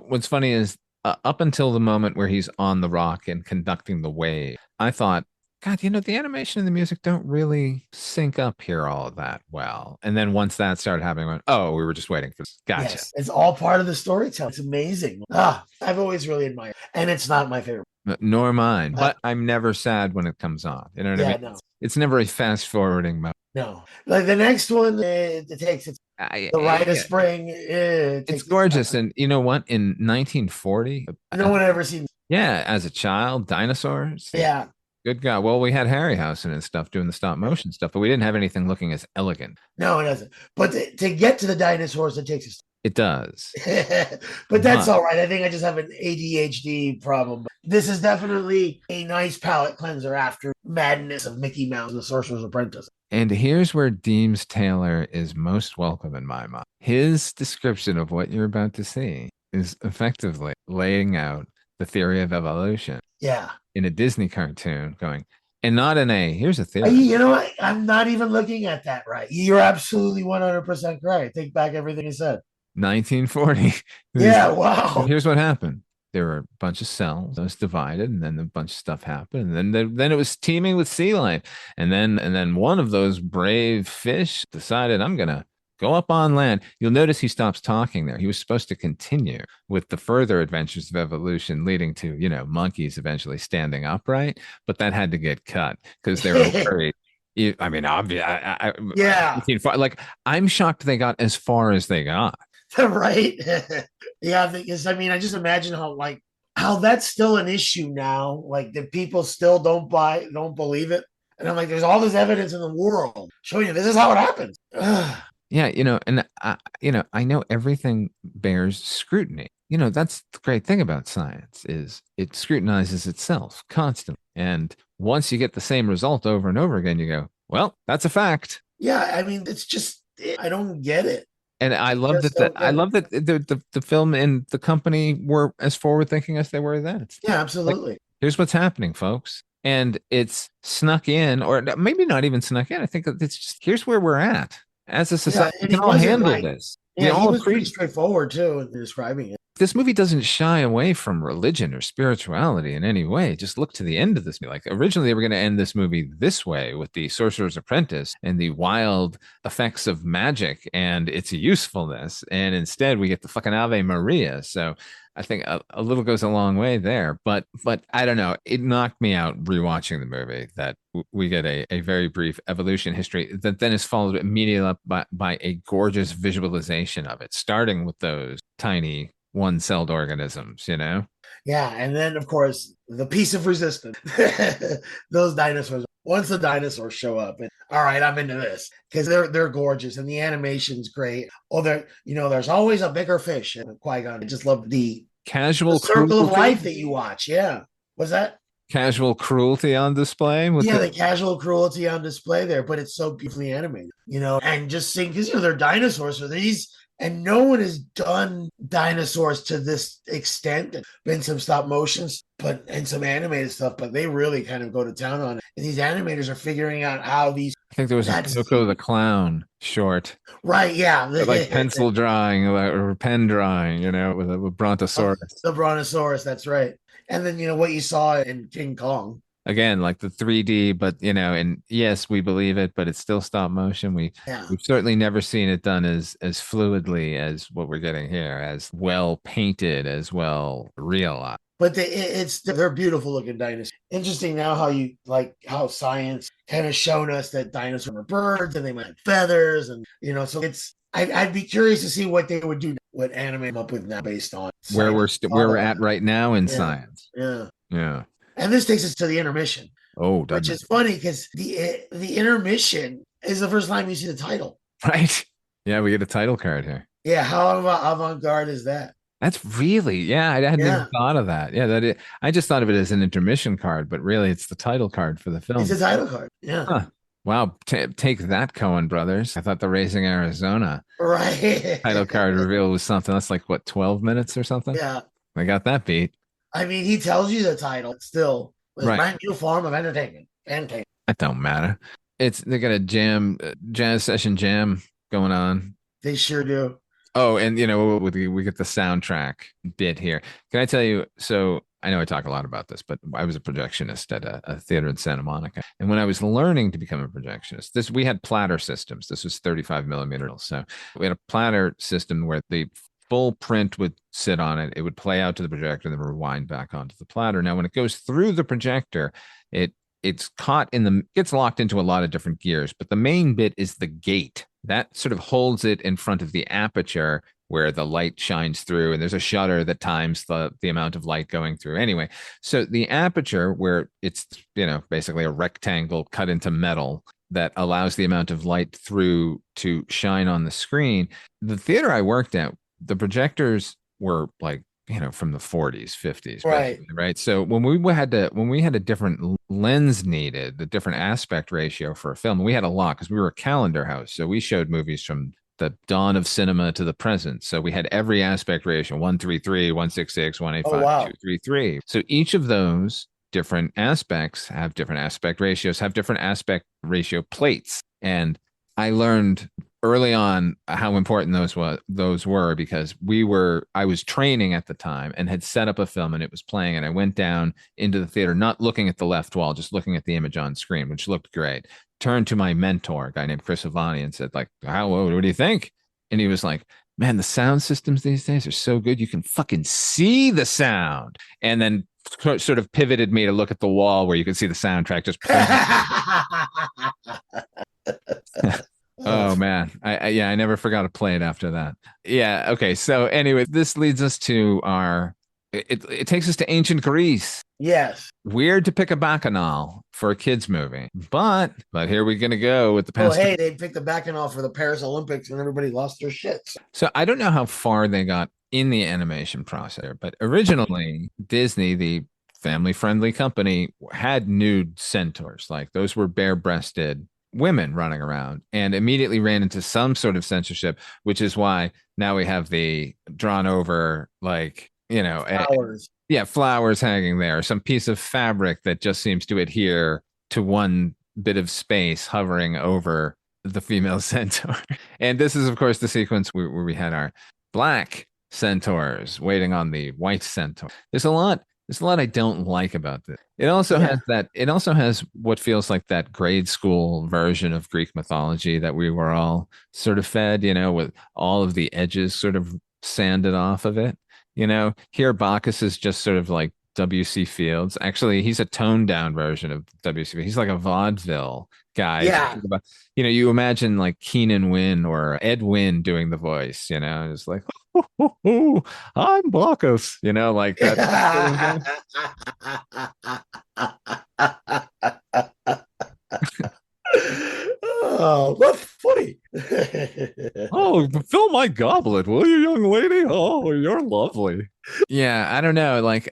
What's funny is up until the moment where he's on the rock and conducting the wave, I thought, God, the animation and the music don't really sync up here all that well. And then once that started happening, I went, oh, we were just waiting for this. Gotcha. Yes, it's all part of the storytelling. It's amazing. I've always really admired it. And it's not my favorite. Nor mine. But I'm never sad when it comes on. You know what I mean? No. It's never a fast forwarding mode. No. Like the next one, it takes the Rite of Spring. It's gorgeous. And you know what? In 1940, no one ever seen. Yeah, as a child, Dinosaurs. Yeah. Good God. Well, we had Harryhausen and stuff doing the stop motion stuff, but we didn't have anything looking as elegant. No, it doesn't. But to get to the dinosaurs, it takes us. It does. But that's all right. I think I just have an ADHD problem. This is definitely a nice palate cleanser after madness of Mickey Mouse and the Sorcerer's Apprentice. And here's where Deems Taylor is most welcome in my mind. His description of what you're about to see is effectively laying out the theory of evolution. Yeah. In a Disney cartoon going, and not in here's a theory. You know what? I'm not even looking at that right. You're absolutely 100% correct. Take back everything you said. 1940. Yeah, wow. Here's what happened. There were a bunch of cells that was divided, and then a bunch of stuff happened, and then it was teeming with sea life. And then one of those brave fish decided, I'm gonna go up on land. You'll notice he stops talking there. He was supposed to continue with the further adventures of evolution leading to, monkeys eventually standing upright, but that had to get cut because they were worried. I mean, obvious. Yeah. Like, I'm shocked they got as far as they got. Right. Yeah, because I just imagine how that's still an issue now. Like the people still don't believe it. And I'm like, there's all this evidence in the world showing you this is how it happens. Yeah, and I know everything bears scrutiny. That's the great thing about science is it scrutinizes itself constantly. And once you get the same result over and over again, you go, well, that's a fact. Yeah, it's just I don't get it. And I love that. I love that the film and the company were as forward thinking as they were then. Yeah, absolutely. Like, here's what's happening, folks, and it's snuck in, or maybe not even snuck in. I think it's just here's where we're at as a society. We can all handle this. Yeah, he was pretty straightforward too in describing it. This movie doesn't shy away from religion or spirituality in any way. Just look to the end of this movie. Like originally they were going to end this movie this way with the Sorcerer's Apprentice and the wild effects of magic and its usefulness. And instead we get the fucking Ave Maria. So I think a little goes a long way there. But I don't know. It knocked me out rewatching the movie that we get a very brief evolution history that then is followed immediately up by a gorgeous visualization of it, starting with those tiny one-celled organisms, Yeah, and then of course the piece of resistance. Those dinosaurs. Once the dinosaurs show up, and all right, I'm into this because they're gorgeous and the animation's great. Oh, there's always a bigger fish. And Qui-Gon, I just love the casual circle of life that you watch. Yeah, was that casual cruelty on display? The casual cruelty on display there, but it's so beautifully animated. And just seeing because they're dinosaurs, so these. And no one has done dinosaurs to this extent. Been some stop motions, and some animated stuff, but they really kind of go to town on it. And these animators are figuring out how these. I think there was a Coco the Clown short. Right, yeah. Like pencil drawing or pen drawing, with a Brontosaurus. The Brontosaurus, that's right. And then, what you saw in King Kong. Again, like the 3D, but and yes, we believe it, but it's still stop motion. We've certainly never seen it done as fluidly as what we're getting here, as well painted, as well realized. But they're beautiful looking dinosaurs. Interesting now how science kind of shown us that dinosaurs were birds and they might have feathers, and so I'd be curious to see what they would do, what anime up with now based on where we're at right now in science. Yeah. Yeah. And this takes us to the intermission. Oh, which is funny because the intermission is the first time you see the title. Right. Yeah, we get a title card here. Yeah, how avant-garde is that? That's really, yeah, I hadn't even thought of that. Yeah, I just thought of it as an intermission card, but really it's the title card for the film. It's a title card. Yeah. Huh. Wow. Take that, Coen brothers. I thought the Raising Arizona title card reveal was something. That's like, what, 12 minutes or something? Yeah. I got that beat. I mean, he tells you the title still. It's brand new form of entertainment. That don't matter. They got a jazz session jam going on. They sure do. Oh, and we get the soundtrack bit here. Can I tell you? So I know I talk a lot about this, but I was a projectionist at a theater in Santa Monica, and when I was learning to become a projectionist, we had platter systems. This was 35 millimeter, so we had a platter system where the full print would sit on it. It would play out to the projector, and then rewind back onto the platter. Now, when it goes through the projector, it's gets locked into a lot of different gears, but the main bit is the gate that sort of holds it in front of the aperture where the light shines through, and there's a shutter that times the amount of light going through. Anyway, so the aperture, where it's basically a rectangle cut into metal that allows the amount of light through to shine on the screen. The theater I worked at, the projectors were like, from the 40s, 50s, right. So when we had a different lens needed, the different aspect ratio for a film, we had a lot because we were a calendar house. So we showed movies from the dawn of cinema to the present. So we had every aspect ratio: 133, 166, 185, 233. So each of those different aspects have different aspect ratios, have different aspect ratio plates. And I learned early on how important those were because I was training at the time and had set up a film and it was playing, and I went down into the theater, not looking at the left wall, just looking at the image on screen, which looked great. Turned to my mentor, a guy named Chris Avani, and said, like, what do you think? And he was like, man, the sound systems these days are so good, you can fucking see the sound. And then sort of pivoted me to look at the wall where you could see the soundtrack just Oh man, I never forgot to play it after that. Yeah, okay. So anyway, this leads us to it takes us to ancient Greece. Yes. Weird to pick a bacchanal for a kids movie, but here we're gonna go with the past. Well, hey, they picked the bacchanal for the Paris Olympics and everybody lost their shits. So I don't know how far they got in the animation process, but originally Disney, the family-friendly company, had nude centaurs. Like, those were bare-breasted women running around, and immediately ran into some sort of censorship, which is why now we have the drawn over, like, flowers. Flowers hanging there, some piece of fabric that just seems to adhere to one bit of space hovering over the female centaur. And this is, of course, the sequence where we had our black centaurs waiting on the white centaur. There's a lot I don't like about this. It also has what feels like that grade school version of Greek mythology that we were all sort of fed, with all of the edges sort of sanded off of it. Here Bacchus is just sort of like W.C. Fields. Actually, he's a toned down version of W.C. Fields. He's like a vaudeville guy. Yeah. You imagine like Keenan Wynn or Ed Wynn doing the voice, it's like, I'm Bacchus, like that. Oh, that's funny. Oh, fill my goblet, will you, young lady? Oh, you're lovely. Yeah, I don't know. Like,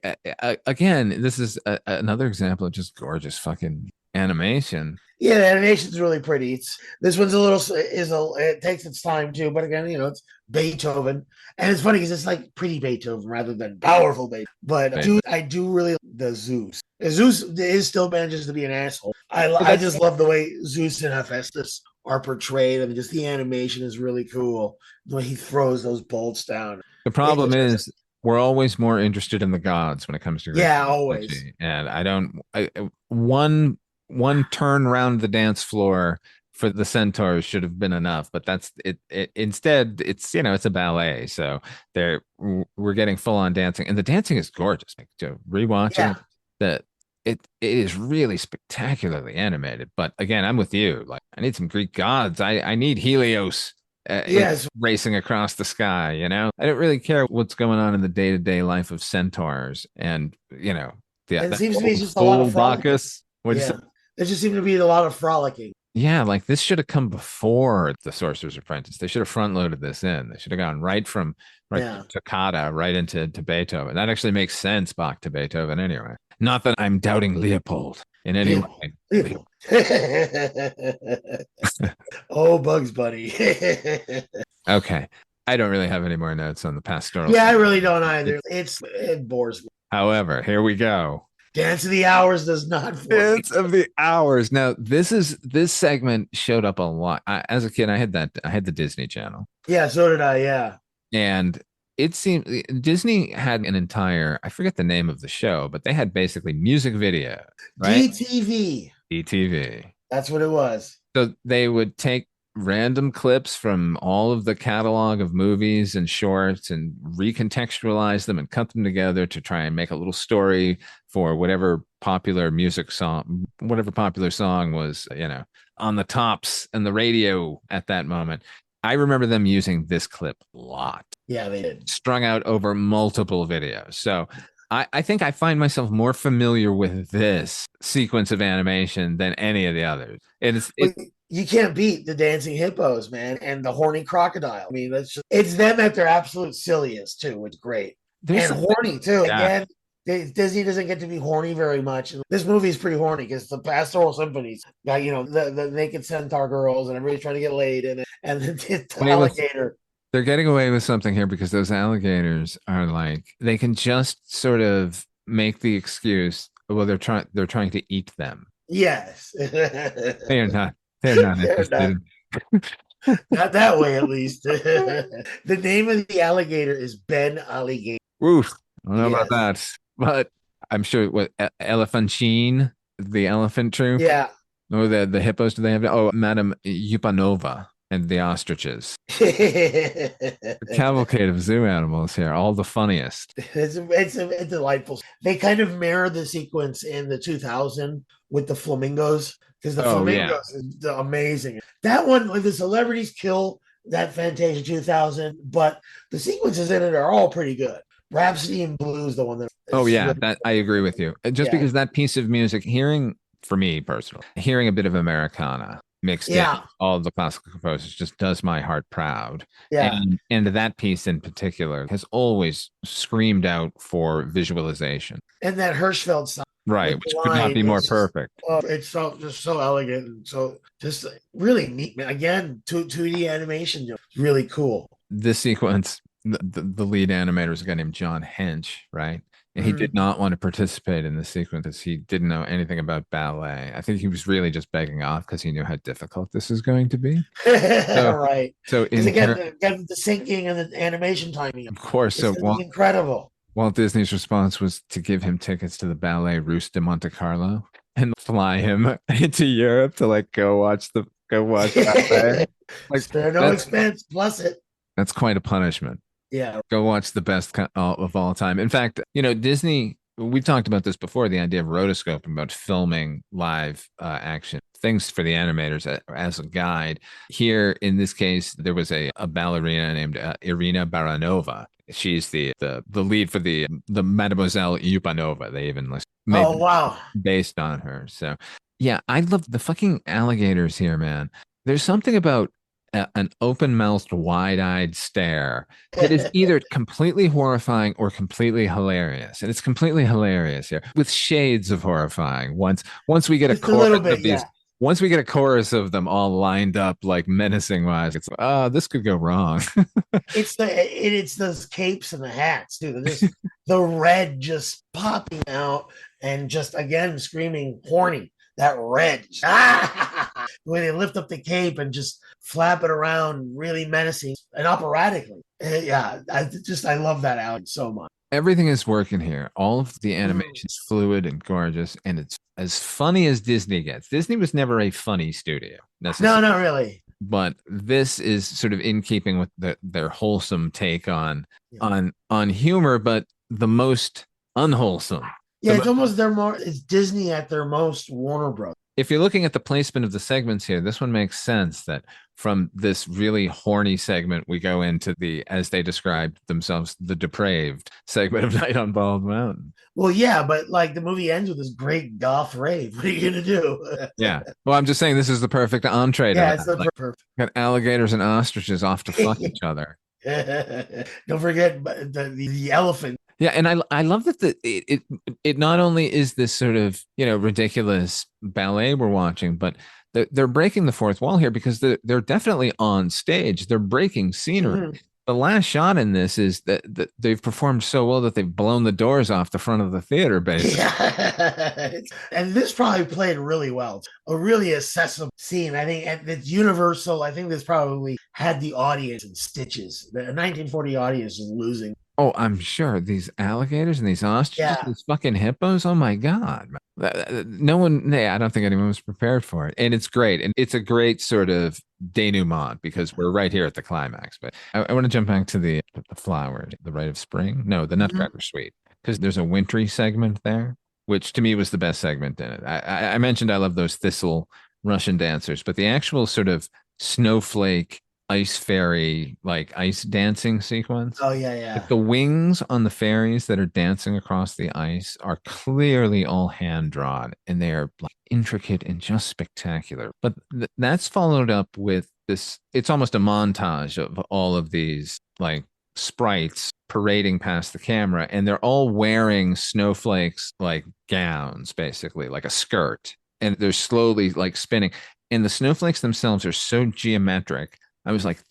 again, this is another example of just gorgeous fucking animation. Yeah, the animation's really pretty. This one's it takes its time too, but again, it's Beethoven, and it's funny because it's like pretty Beethoven rather than powerful Beethoven. But I do really the Zeus. Zeus still manages to be an asshole. I just love the way Zeus and Hephaestus are portrayed, and just the animation is really cool. The way he throws those bolts down. The problem is, we're always more interested in the gods when it comes to Greek always. And one turn around the dance floor for the centaurs should have been enough, but that's it. Instead, it's it's a ballet, so we're getting full on dancing, and the dancing is gorgeous. Like, rewatching that, it is really spectacularly animated. But again, I'm with you. Like, I need some Greek gods. I need Helios. Racing across the sky. I don't really care what's going on in the day-to-day life of centaurs, and it seems to be just a lot of fun. Bacchus. What'd you Yeah. say? There just seemed to be a lot of frolicking. Yeah, like this should have come before the Sorcerer's Apprentice. They should have front loaded this in. They should have gone right Yeah. toccata right into Beethoven. That actually makes sense, Bach to Beethoven anyway. Not that I'm doubting Leopold in any way. Oh, Bugs Bunny. Okay. I don't really have any more notes on the pastoral. Yeah, I really don't either. It bores me. However, here we go. Dance of the Hours does not. Dance of the Hours. Now, this segment showed up a lot. As a kid, I had the Disney Channel. Yeah, so did I. Yeah, and it seemed Disney had an entire, I forget the name of the show, but they had basically music video, right? DTV. That's what it was. So they would take random clips from all of the catalog of movies and shorts and recontextualize them and cut them together to try and make a little story for whatever popular song was, on the tops and the radio at that moment. I remember them using this clip a lot. Yeah, they did. Strung out over multiple videos. So I think I find myself more familiar with this sequence of animation than any of the others. You can't beat the dancing hippos, man, and the horny crocodile. I mean, it's them at their absolute silliest too, which is great. Horny too. Yeah. Again, Disney doesn't get to be horny very much. This movie is pretty horny because the Pastoral Symphonies got, the naked centaur girls and everybody's trying to get laid and the alligator. They're getting away with something here because those alligators are like, they can just sort of make the excuse, well, they're trying to eat them. Yes. They're not interested. Not that way, at least. The name of the alligator is Ben Alligator. Oof. I don't know about that, but I'm sure Elephantine, the elephant troop. Yeah. Oh, the hippos. Do they have? Oh, Madame Yupanova and the ostriches. The cavalcade of zoo animals here, all the funniest. It's delightful. They kind of mirror the sequence in the 2000 with the flamingos because the flamingos is amazing. That one, the celebrities kill that Fantasia 2000, but the sequences in it are all pretty good. Rhapsody in Blue is the one that. That I agree with you. Just because that piece of music, for me personally, hearing a bit of Americana mixed in all the classical composers just does my heart proud. Yeah. And that piece in particular has always screamed out for visualization. And that Hirschfeld song. Right, which could not be more perfect. Oh, it's just so elegant and so just really neat. Again, 2D animation, really cool. This sequence, the lead animator is a guy named John Hench, right? And he did not want to participate in the sequence because he didn't know anything about ballet. I think he was really just begging off because he knew how difficult this is going to be. Right. So again, the syncing and the animation timing. Of course. So incredible. Walt Disney's response was to give him tickets to the ballet Russe de Monte Carlo and fly him into Europe to go watch ballet. Spare no expense, plus it. That's quite a punishment. Yeah. Go watch the best of all time. In fact, Disney, we've talked about this before, the idea of rotoscoping, about filming live action things for the animators as a guide. Here, in this case, there was a ballerina named Irina Baranova. She's the lead for the Mademoiselle Yupanova. They even made based on her. So, yeah, I love the fucking alligators here, man. There's something about an open-mouthed, wide-eyed stare that is either completely horrifying or completely hilarious, and it's completely hilarious here with shades of horrifying. Once we get once we get a chorus of them all lined up like menacing wise, it's this could go wrong. It's those capes and the hats too. The red just popping out and just again screaming horny. That red, when they lift up the cape and just flap it around, really menacing and operatically. Yeah, I love that out so much. Everything is working here. All of the animation is fluid and gorgeous, and it's as funny as Disney gets. Disney was never a funny studio, necessarily. No, not really. But this is sort of in keeping with their wholesome take on humor, but the most unwholesome. Yeah, it's almost it's Disney at their most Warner Bros. if you're looking at the placement of the segments here, this one makes sense that from this really horny segment, we go into the, as they described themselves, the depraved segment of Night on Bald Mountain. Well, yeah, but like the movie ends with this great goth rave. What are you gonna do? Yeah. Well, I'm just saying this is the perfect entree to Yeah, that. it's the Like, perfect. got alligators and ostriches off to fuck each other. Don't forget the elephant. Yeah, and I love that it not only is this sort of, you know, ridiculous ballet we're watching, but they're breaking the fourth wall here because they're definitely on stage. They're breaking scenery. Mhm. The last shot in this is that they've performed so well that they've blown the doors off the front of the theater, basically. Yeah. And this probably played really well. A really accessible scene. I think it's universal. I think this probably had the audience in stitches. The 1940 audience is losing. Oh, I'm sure these alligators and these ostriches, Yeah. these fucking hippos. Oh my God. No one, I don't think anyone was prepared for it. And it's great. And it's a great sort of denouement because we're right here at the climax. But I want to jump back to the flower, the rite of spring. No, the Nutcracker Suite, because there's a wintry segment there, which to me was the best segment in it. I mentioned I love those thistle Russian dancers, but the actual sort of snowflake ice fairy, like ice dancing sequence. Oh, yeah. Like the wings on the fairies that are dancing across the ice are clearly all hand drawn and they are like intricate and just spectacular. But that's followed up with this, it's almost a montage of all of these like sprites parading past the camera, and they're all wearing snowflakes like gowns, basically, like a skirt. And they're slowly like spinning. And the snowflakes themselves are so geometric. I was like,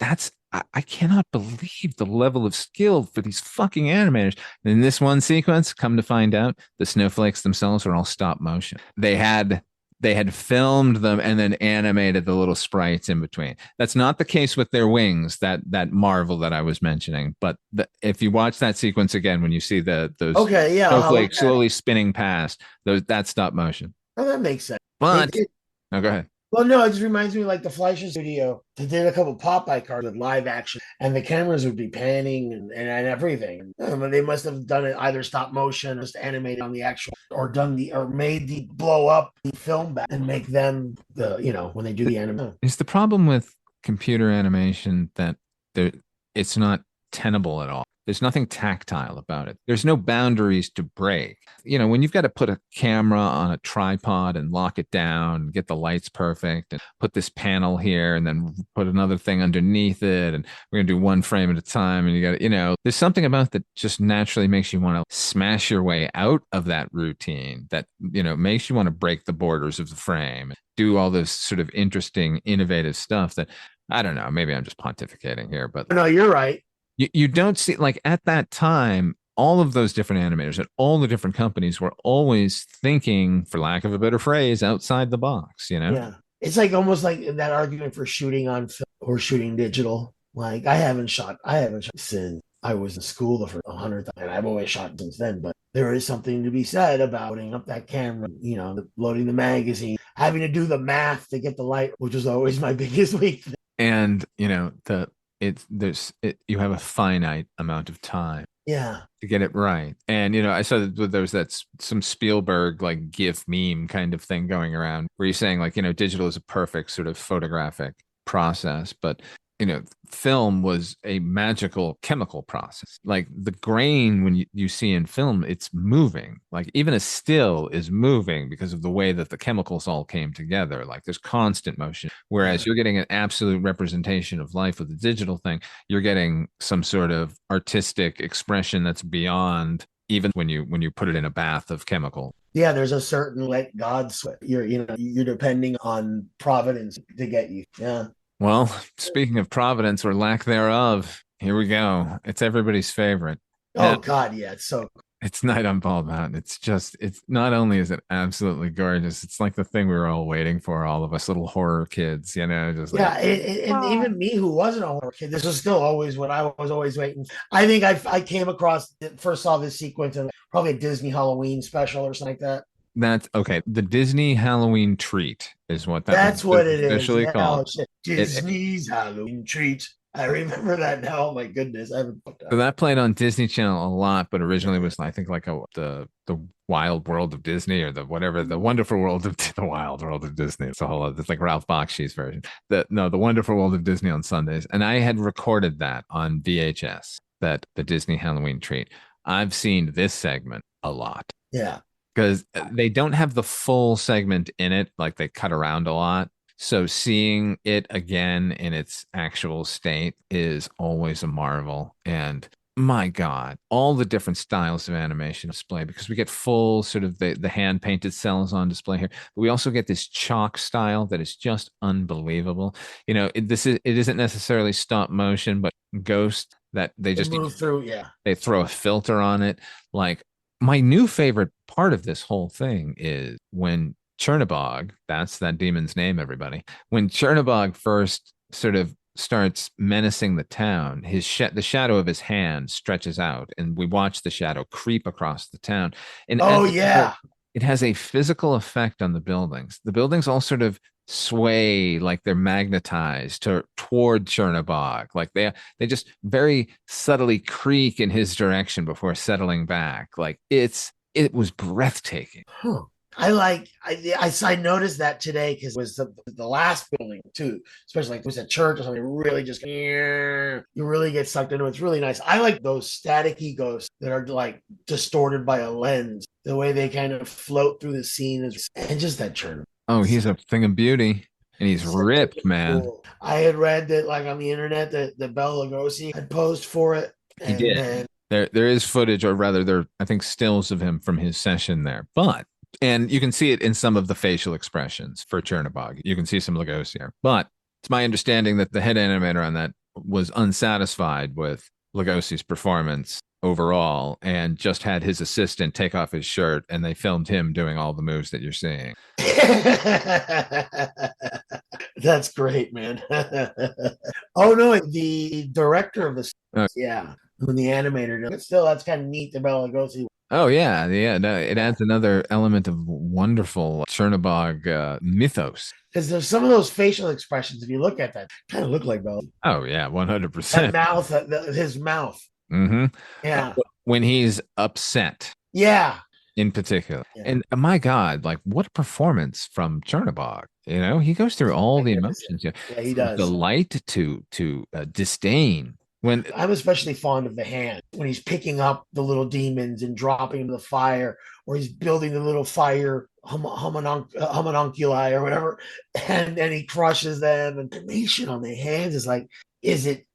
I cannot believe the level of skill for these fucking animators. And in this one sequence, come to find out, the snowflakes themselves are all stop motion. They had filmed them and then animated the little sprites in between. That's not the case with their wings, that marvel that I was mentioning. But if you watch that sequence again, when you see those snowflakes slowly spinning past, that's stop motion. Oh, that makes sense. But go ahead. Well, no, it just reminds me of like the Fleischer studio. They did a couple Popeye cards with live action, and the cameras would be panning and everything. They must have done it either stop motion or just animated on the actual, or made the blow up the film back and make them when they do the animation. It's the problem with computer animation that it's not tenable at all. There's nothing tactile about it. There's no boundaries to break. You know, when you've got to put a camera on a tripod and lock it down and get the lights perfect and put this panel here and then put another thing underneath it, and we're going to do one frame at a time, and you got to, there's something about that just naturally makes you want to smash your way out of that routine that, makes you want to break the borders of the frame, do all this sort of interesting, innovative stuff that, I don't know, maybe I'm just pontificating here, but no, you're right. You don't see, like, at that time, all of those different animators at all the different companies were always thinking, for lack of a better phrase, outside the box, Yeah. It's like almost like that argument for shooting on film or shooting digital. Like I haven't shot since I was in school for 100 times, and I've always shot since then, but there is something to be said about putting up that camera, loading the magazine, having to do the math to get the light, which is always my biggest weakness. And, you have a finite amount of time to get it right. And I saw that there was some Spielberg like GIF meme kind of thing going around where you're saying like, digital is a perfect sort of photographic process, but film was a magical chemical process. Like the grain, when you see in film, it's moving. Like even a still is moving because of the way that the chemicals all came together. Like there's constant motion. Whereas you're getting an absolute representation of life with the digital thing. You're getting some sort of artistic expression that's beyond even when you put it in a bath of chemical. Yeah, there's a certain let God sweat. You're depending on providence to get you. Yeah. Well, speaking of providence or lack thereof, here we go. It's everybody's favorite. Oh, God, yeah. It's Night on Bald Mountain. It's not only is it absolutely gorgeous, it's like the thing we were all waiting for, all of us little horror kids, and even me who wasn't a horror kid, this was still always what I was always waiting for. I think I came across, first saw this sequence in probably a Disney Halloween special or something like that. That's okay. The Disney Halloween Treat is what that's what it is officially called. Disney's Halloween Treat. I remember that now. Oh my goodness, I haven't. So that played on Disney Channel a lot, but originally was I think like the Wild World of Disney, or the whatever, the Wonderful World of the Wild World of Disney. It's a whole other, it's like Ralph Bakshi's version. The Wonderful World of Disney on Sundays. And I had recorded that on VHS, that the Disney Halloween treat. I've seen this segment a lot. Yeah. Because they don't have the full segment in it, like they cut around a lot. So seeing it again in its actual state is always a marvel. And my God, all the different styles of animation display, because we get full sort of the hand painted cells on display here, but we also get this chalk style that is just unbelievable. You know, it isn't necessarily stop motion, but Ghost that they just move through. Yeah, they throw a filter on it. Like, my new favorite part of this whole thing is when Chernabog, that's that demon's name, everybody. When Chernabog first sort of starts menacing the town, the shadow of his hand stretches out, and we watch the shadow creep across the town. And it has a physical effect on the buildings. The buildings all sort of sway like they're magnetized toward Chernabog. Like they just very subtly creak in his direction before settling back. Like it was breathtaking. Huh. I noticed that today because it was the last building too, especially like it was a church or something. Really just you really get sucked into it. It's really nice. I like those staticky ghosts that are like distorted by a lens. The way they kind of float through the scene and just that Chernabog. Oh, he's a thing of beauty, and he's ripped, man. Cool. I had read that like on the internet that Bela Lugosi had posed for it. He did. There is footage, or rather, I think stills of him from his session there, and you can see it in some of the facial expressions for Chernabog. You can see some Lugosi there. But it's my understanding that the head animator on that was unsatisfied with Lugosi's performance overall and just had his assistant take off his shirt, and they filmed him doing all the moves that you're seeing. That's great, man. Oh, no, the director of this, when the animator did it. Still, that's kind of neat that Bela Lugosi. Oh, yeah. No, it adds another element of wonderful Chernabog mythos. Because there's some of those facial expressions, if you look at that, kind of look like Bela. Oh, yeah, 100%. That mouth, his mouth. Mm-hmm. Yeah. When he's upset. Yeah. In particular. Yeah. And my God, like, what a performance from Chernabog. You know, he goes through all the emotions. Yeah, he does. Delight to disdain. When I'm especially fond of the hand when he's picking up the little demons and dropping them in the fire, or he's building the little fire homunculi or whatever, and then he crushes them. And the animation on the hands is like, is it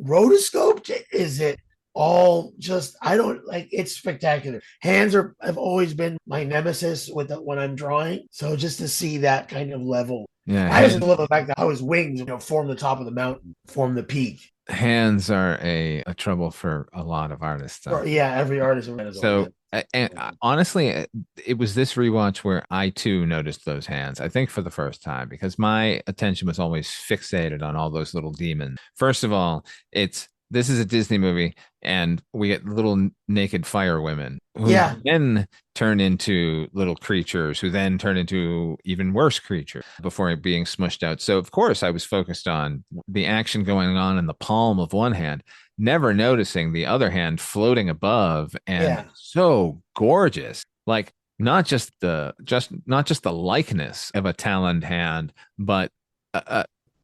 rotoscoped? Is it all just? I don't like. It's spectacular. Hands have always been my nemesis when I'm drawing. So just to see that kind of level. Yeah, I just love the fact that how his wings, form the top of the mountain, form the peak. Hands are a trouble for a lot of artists. Yeah, every artist. So, and honestly, it was this rewatch where I too noticed those hands. I think for the first time, because my attention was always fixated on all those little demons. First of all, this is a Disney movie, and we get little naked fire women who then turn into little creatures, who then turn into even worse creatures before being smushed out. So, of course, I was focused on the action going on in the palm of one hand, never noticing the other hand floating above, and so gorgeous. Like, not just the likeness of a taloned hand, but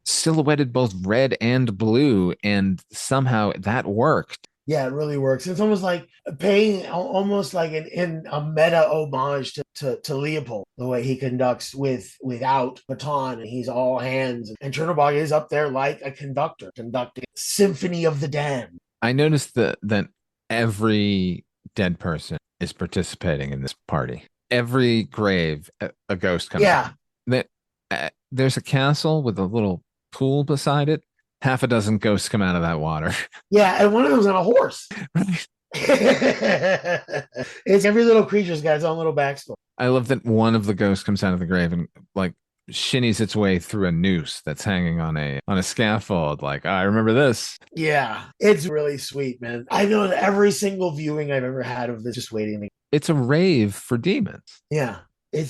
silhouetted both red and blue, and somehow that worked. Yeah, it really works. It's almost like paying almost like a meta homage to Llapur, the way he conducts without baton, and he's all hands. And Chernabog is up there like a conductor conducting Symphony of the Damned. I noticed that every dead person is participating in this party. Every grave, a ghost comes out. There's a castle with a little pool beside it. Half a dozen ghosts come out of that water. Yeah, and one of them's on a horse. Right. It's every little creature's got its own little backstory. I love that one of the ghosts comes out of the grave and like shinnies its way through a noose that's hanging on a scaffold. Like, I remember this. Yeah, it's really sweet, man. I know that every single viewing I've ever had of this, just waiting. It's a rave for demons. Yeah, they're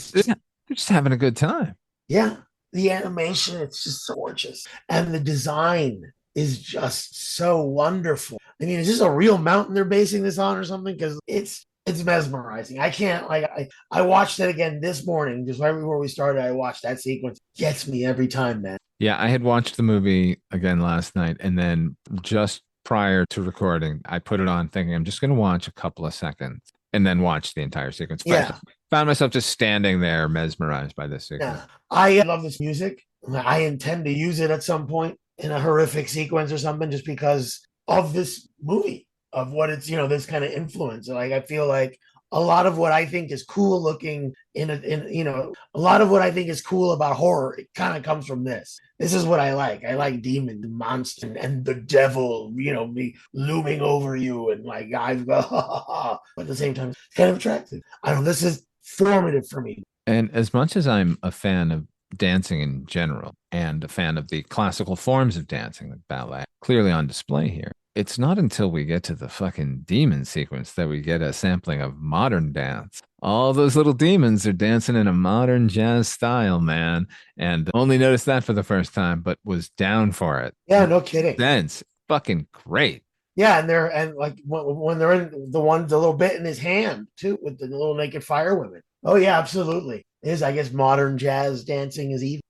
just having a good time. Yeah. The animation, it's just so gorgeous. And the design is just so wonderful. I mean, is this a real mountain they're basing this on or something? Because it's It's mesmerizing. I can't like I watched it again this morning, just right before we started. I watched that sequence. Gets me every time, man. Yeah, I had watched the movie again last night, and then just prior to recording, I put it on thinking I'm just going to watch a couple of seconds and then watch the entire sequence. Yeah. Found myself just standing there mesmerized by this sequence. Yeah. I love this music. I intend to use it at some point in a horrific sequence or something just because of this movie, of what it's, this kind of influence. Like, I feel like a lot of what I think is cool looking a lot of what I think is cool about horror, it kind of comes from this. This is what I like. I like demons, monsters, and the devil, be looming over you. And like, I've got, but at the same time, it's kind of attractive. I don't know. This is formative for me. And as much as I'm a fan of dancing in general and a fan of the classical forms of dancing, like ballet, clearly on display here, it's not until we get to the fucking demon sequence that we get a sampling of modern dance. All those little demons are dancing in a modern jazz style, man. And only noticed that for the first time, but was down for it. Yeah, no kidding. Dance, fucking great. Yeah, and like when they're in the little bit in his hand too, with the little naked fire women. Oh yeah, absolutely. It is, I guess, modern jazz dancing is even.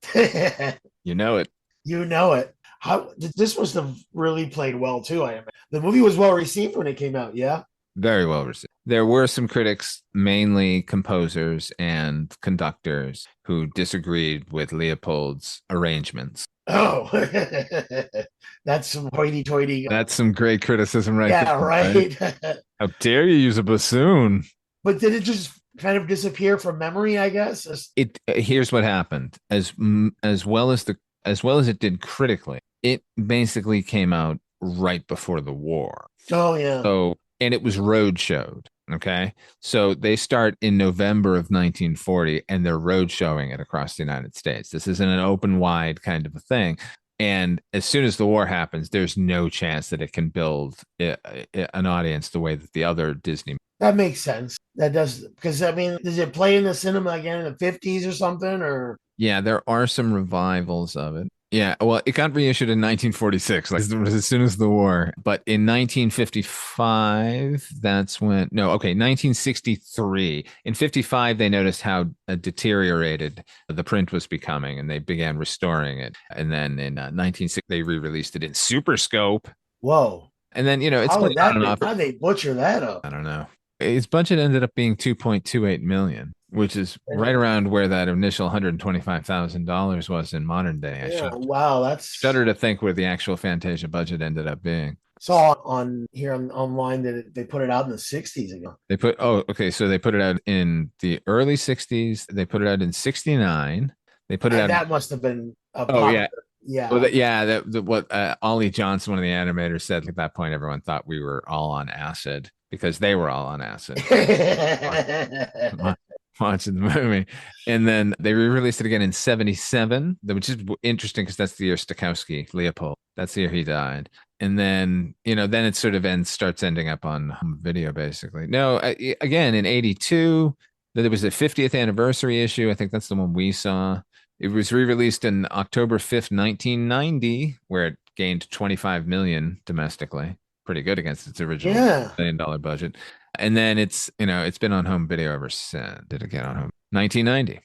You know it. You know it. How this must have really played well too. The movie was well received when it came out. Yeah, very well received. There were some critics, mainly composers and conductors, who disagreed with Leopold's arrangements. Oh, that's some hoity-toity. That's some great criticism, right? Yeah, right. How dare you use a bassoon? But did it just kind of disappear from memory? I guess here's what happened. As well as it did critically, it basically came out right before the war. Oh yeah. And it was road showed. Okay. So they start in November of 1940 and they're road showing it across the United States. This isn't an open wide kind of a thing. And as soon as the war happens, there's no chance that it can build an audience the way that the other Disney. That makes sense. That does, because I mean, does it play in the cinema again in the 50s or something? Or yeah, there are some revivals of it. Yeah, well, it got reissued in 1946, like as soon as the war. But in 1955, 1963. In 55, they noticed how deteriorated the print was becoming, and they began restoring it. And then in 1960, they re-released it in Super Scope. Whoa! And then it's how they butcher that up? I don't know. Its budget ended up being $2.28 million. Which is right around where that initial $125,000 was in modern day. Wow, that's shudder to think where the actual Fantasia budget ended up being. Saw on here online that they put it out in the 60s ago. So they put it out in the early 60s. They put it out in 69. They put it out. That must have been. Yeah. Yeah. Well, what Ollie Johnson, one of the animators, said at that point, everyone thought we were all on acid because they were all on acid. Watching the movie. And then they re-released it again in 77, which is interesting because that's the year Stokowski, Leopold. That's the year he died. And then, then it sort of starts ending up on home video, basically. No, again, in 82, there was a 50th anniversary issue. I think that's the one we saw. It was re-released in October 5th, 1990, where it gained $25 million domestically. Pretty good against its original $1 million budget. And then it's been on home video ever since. Did it get on home? 1990.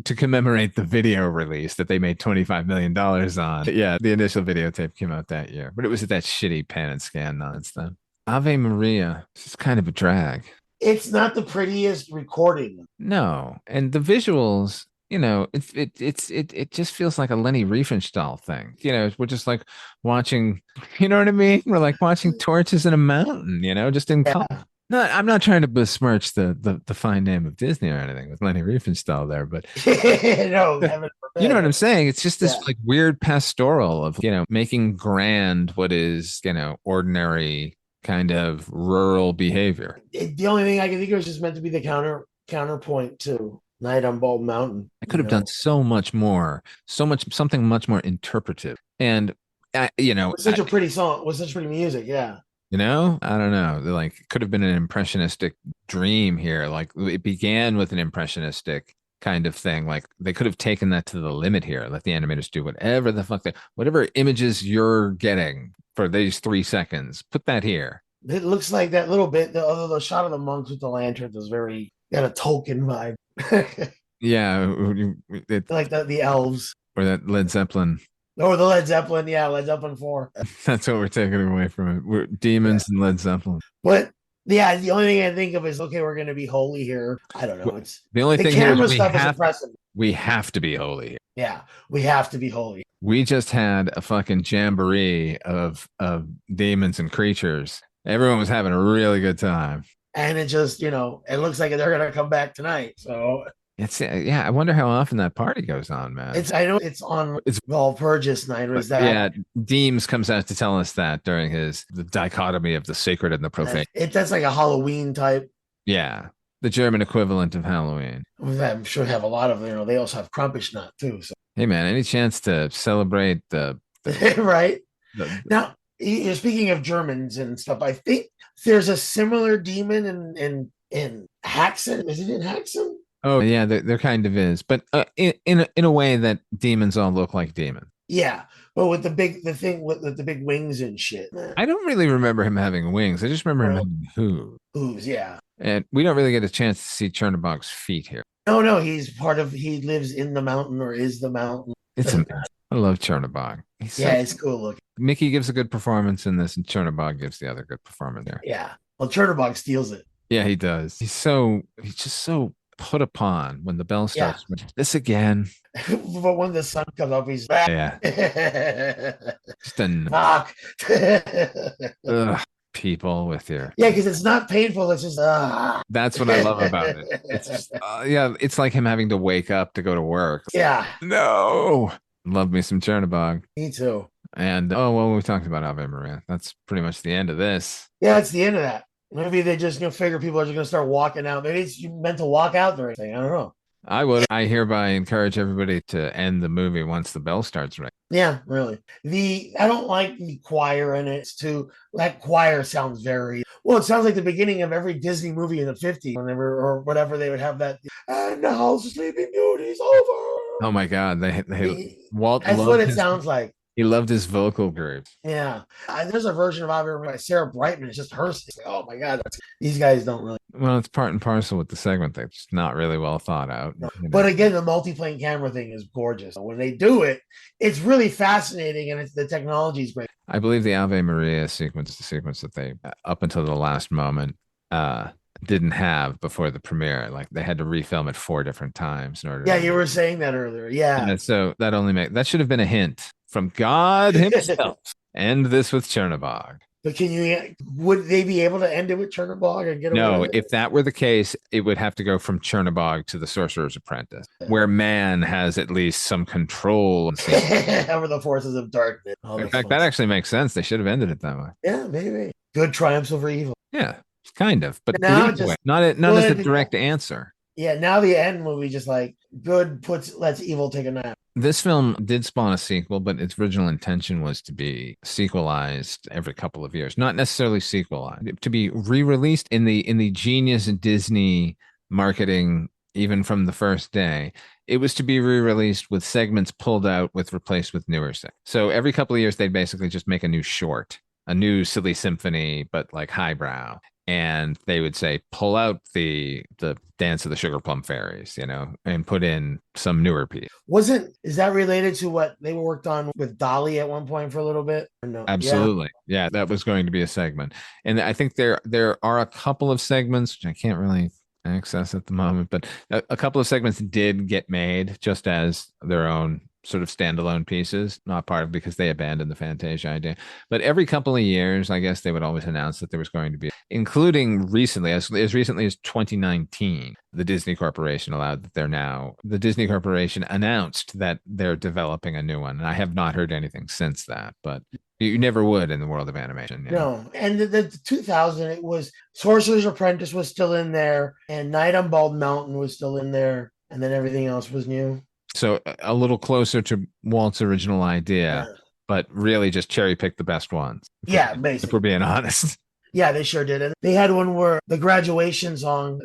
To commemorate the video release that they made $25 million on. Yeah, the initial videotape came out that year. But it was that shitty pan and scan nonsense. Ave Maria is kind of a drag. It's not the prettiest recording. No. And the visuals, it just feels like a Lenny Riefenstahl thing. We're just like watching, you know what I mean? We're like watching torches in a mountain, just in color. No, I'm not trying to besmirch the fine name of Disney or anything with Lenny Riefenstahl there, but no, you know what I'm saying? It's just this like weird pastoral of, making grand what is, ordinary kind of rural behavior. The only thing I can think of is just meant to be the counterpoint to Night on Bald Mountain. I could have done so much more, something much more interpretive. And, with such a pretty song, with such pretty music. Yeah. I don't know. Like, could have been an impressionistic dream here. Like, it began with an impressionistic kind of thing. Like, they could have taken that to the limit here. Let the animators do whatever the fuck whatever images you're getting for these 3 seconds, put that here. It looks like that little bit. The shot of the monks with the lanterns is very got a Tolkien vibe. Yeah, Like the elves. Or that Led Zeppelin. Or the Led Zeppelin, yeah, Led Zeppelin 4. That's what we're taking away from it. We're demons and Led Zeppelin. But yeah, the only thing I think of is okay, we're gonna be holy here. I don't know. It's the only thing camera here is stuff is impressive. We have to be holy. Yeah, we have to be holy. We just had a fucking jamboree of demons and creatures. Everyone was having a really good time. And it just, it looks like they're gonna come back tonight. So it's I wonder how often that party goes on, man. I know it's on Walpurgis night. Or is that? Yeah, Deems comes out to tell us that during the dichotomy of the sacred and the profane. That's like a Halloween type. Yeah, the German equivalent of Halloween. I'm sure have a lot of they also have Krampusnacht too. So hey, man, any chance to celebrate the right now? You're speaking of Germans and stuff. I think there's a similar demon in Haxen. Is it in Haxen? Oh yeah, there kind of is, but in a way that demons all look like demons. Yeah, but with the big wings and shit. I don't really remember him having wings. I just remember him having hooves. Yeah, and we don't really get a chance to see Chernabog's feet here. No, he lives in the mountain or is the mountain. It's amazing. I love Chernabog. It's cool looking. Mickey gives a good performance in this, and Chernabog gives the other good performance there. Yeah, well, Chernabog steals it. Yeah, he does. He's just so put upon when the bell starts. Yeah. This again. But when the sun comes up, he's back. Yeah. Just fuck. People with your because it's not painful. It's just That's what I love about it. It's just it's like him having to wake up to go to work. Yeah. No. Love me some Chernabog. Me too. And we talked about Ave Maria. That's pretty much the end of this. Yeah, it's the end of that. Maybe they just figure people are just gonna start walking out. Maybe it's meant to walk out or anything. I don't know. I hereby encourage everybody to end the movie once the bell starts ringing. Yeah, really. I don't like the choir in it. That choir sounds very well. It sounds like the beginning of every Disney movie in the 50s, or whatever. They would have that. And now Sleeping Beauty's over. Oh my God! Walt. That's what it sounds like. He loved his vocal group. Yeah. There's a version of Ave Maria by Sarah Brightman. It's just her. Oh my God. These guys don't really. Well, it's part and parcel with the segment. They're just not really well thought out. No. But again, the multiplane camera thing is gorgeous. When they do it, it's really fascinating, and the technology is great. I believe the Ave Maria sequence is the sequence that they, up until the last moment, didn't have before the premiere. Like they had to refilm it 4 different times in order. Yeah, you were saying that earlier. Yeah. And so that should have been a hint from God himself. End this with Chernabog. But would they be able to end it with Chernabog and get away No, with it? if that were the case, it would have to go from Chernabog to the Sorcerer's Apprentice, where man has at least some control over the forces of darkness. In fact, that actually makes sense. They should have ended it that way. Yeah, maybe. Good triumphs over evil. Yeah, kind of, but now not as a direct answer. Yeah, now the end movie just like good lets evil take a nap. This film did spawn a sequel, but its original intention was to be sequelized every couple of years. Not necessarily sequelized, to be re-released in the genius Disney marketing, even from the first day. It was to be re-released with segments pulled out replaced with newer segments. So every couple of years, they'd basically just make a new short, a new silly symphony, but like highbrow. And they would say, pull out the Dance of the Sugar Plum Fairies, and put in some newer piece. Is that related to what they worked on with Dolly at one point for a little bit? Or no? Absolutely. Yeah, that was going to be a segment. And I think there are a couple of segments, which I can't really access at the moment, but a couple of segments did get made just as their own sort of standalone pieces, not part of because they abandoned the Fantasia idea. But every couple of years, I guess they would always announce that there was going to be, including recently, as recently as 2019, the Disney Corporation announced that they're developing a new one. And I have not heard anything since that, but you never would in the world of animation. No. And the 2000, it was Sorcerer's Apprentice was still in there, and Night on Bald Mountain was still in there, and then everything else was new. So a little closer to Walt's original idea, but really just cherry pick the best ones. Yeah, basically. If we're being honest. Yeah, they sure did. And they had one where the graduation song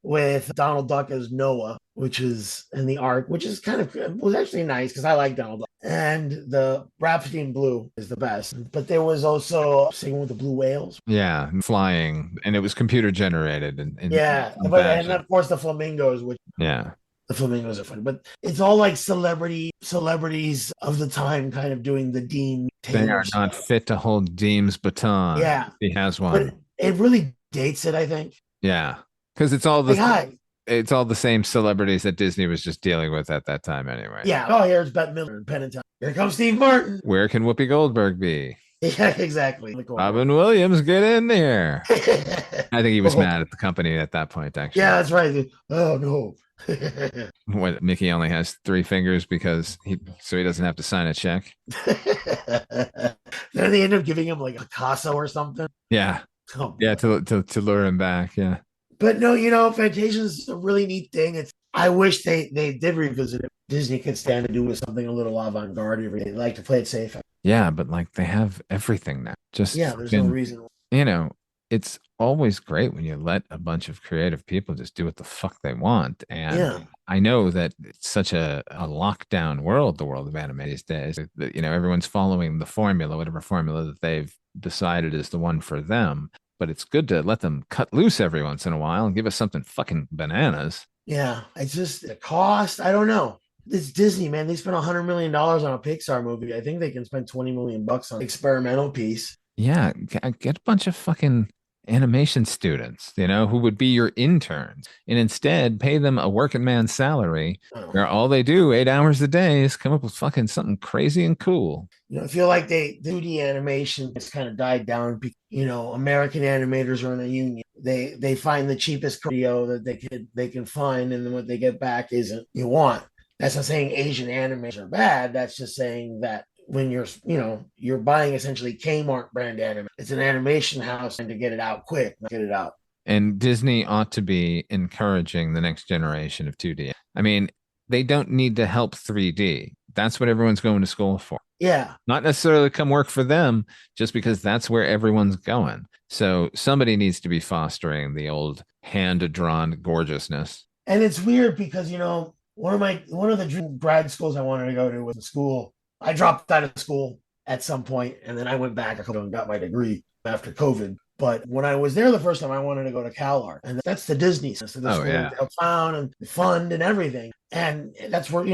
with Donald Duck as Noah, which is in the arc, which is kind of was actually nice because I like Donald Duck. And the Rhapsody in Blue is the best. But there was also singing with the blue whales. Yeah, flying, and it was computer generated. Yeah, and of course the flamingos, which the flamingos are funny, but it's all like celebrities of the time kind of doing the Dean Taylor They are stuff. not fit to hold Dean's baton. Yeah. He has one. But it really dates it, I think. Yeah. Because it's all the same celebrities that Disney was just dealing with at that time anyway. Yeah. Oh, here's Bette Midler and Penn and Teller. Here comes Steve Martin. Where can Whoopi Goldberg be? Yeah, exactly. Robin Williams, get in there. I think he was mad at the company at that point, actually. Yeah, that's right. Oh, no. What, Mickey only has 3 fingers so he doesn't have to sign a check. Then they end up giving him like a Picasso or something. Yeah. Oh, yeah, to lure him back. Yeah. But no, Fantasia is a really neat thing. I wish they did revisit it. Disney could stand to do with something a little avant-garde. They like to play it safe. Yeah, but like they have everything now. There's no reason. It's always great when you let a bunch of creative people just do what the fuck they want. And I know that it's such a lockdown world, the world of anime these days. That, everyone's following the formula, whatever formula that they've decided is the one for them. But it's good to let them cut loose every once in a while and give us something fucking bananas. Yeah, it's just the cost. I don't know. It's Disney, man. They spent $100 million on a Pixar movie. I think they can spend $20 million on an experimental piece. Yeah, get a bunch of fucking animation students, who would be your interns, and instead pay them a working man's salary where all they do 8 hours a day is come up with fucking something crazy and cool. I feel like 2D animation has kind of died down. American animators are in a union. They find the cheapest video that they can find, and then what they get back isn't you want. That's not saying Asian animators are bad. That's just saying that when you're buying essentially Kmart brand anime, it's an animation house and to get it out quick, get it out. And Disney ought to be encouraging the next generation of 2D. I mean, they don't need to help 3D. That's what everyone's going to school for. Yeah. Not necessarily come work for them, just because that's where everyone's going. So somebody needs to be fostering the old hand-drawn gorgeousness. And it's weird because, one of the dream grad schools I wanted to go to was a school. I dropped out of school at some point, and then I went back and got my degree after COVID. But when I was there the first time, I wanted to go to CalArts, and that's the Disney. So the school found and fund and everything, and that's where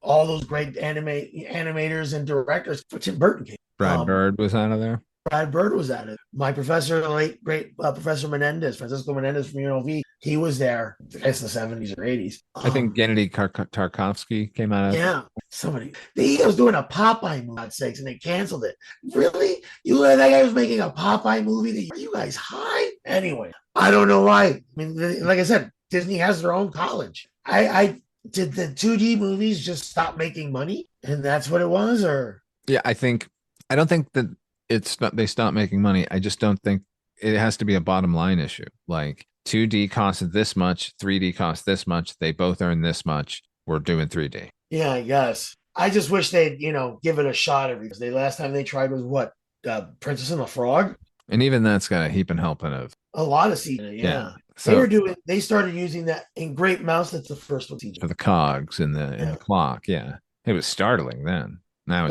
all those great animators and directors. Tim Burton came. Brad Bird was out of there. Brad Bird was at it. My professor, the late great Professor Francisco Menendez from UNLV, he was there. I guess the 70s or 80s. I think Gennady Tarkovsky came out of somebody. He was doing a Popeye movie, for God's sakes, and they canceled it. Really? That guy was making a Popeye movie? Are you guys high? Anyway, I don't know why. I mean, like I said, Disney has their own college. I did the 2D movies just stop making money, and that's what it was, or I don't think that they stop making money. I just don't think it has to be a bottom line issue. Like 2D costs this much, 3D costs this much. They both earn this much. We're doing 3D. Yeah, I guess. I just wish they'd, give it a shot because the last time they tried was what? Princess and the Frog? And even that's got a heap and helping of a lot of season. Yeah. So, they started using that in Great Mouse. That's the first one. For the cogs in the clock. Yeah. It was startling then. Now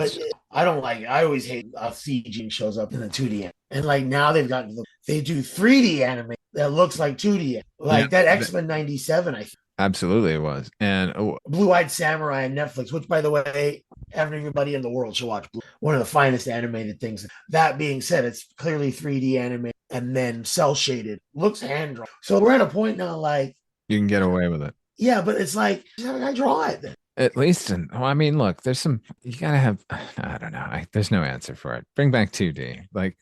I don't like it. I always hate CG shows up in the 2D. And like now they've gotten they do 3D anime that looks like 2D. Like that X-Men 97, I think. Absolutely it was. And Blue-Eyed Samurai on Netflix, which by the way, everybody in the world should watch. One of the finest animated things. That being said, it's clearly 3D anime and then cell shaded. Looks hand drawn. So we're at a point now like you can get away with it. Yeah, but it's like just have a guy draw it then. At least, look, there's you gotta have, I don't know. There's no answer for it. Bring back 2D. Like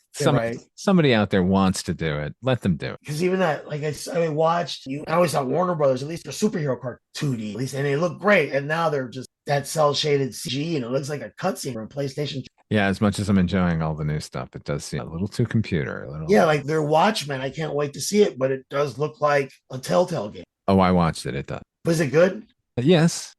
somebody out there wants to do it. Let them do it. Because even that, like I watched, I always thought Warner Brothers, at least their superhero card 2D, at least, and they look great. And now they're just that cell shaded CG, and it looks like a cutscene from PlayStation. Yeah, as much as I'm enjoying all the new stuff, it does seem a little too computer. Yeah, like their Watchmen. I can't wait to see it, but it does look like a Telltale game. Oh, I watched it. It does. Was it good? Yes.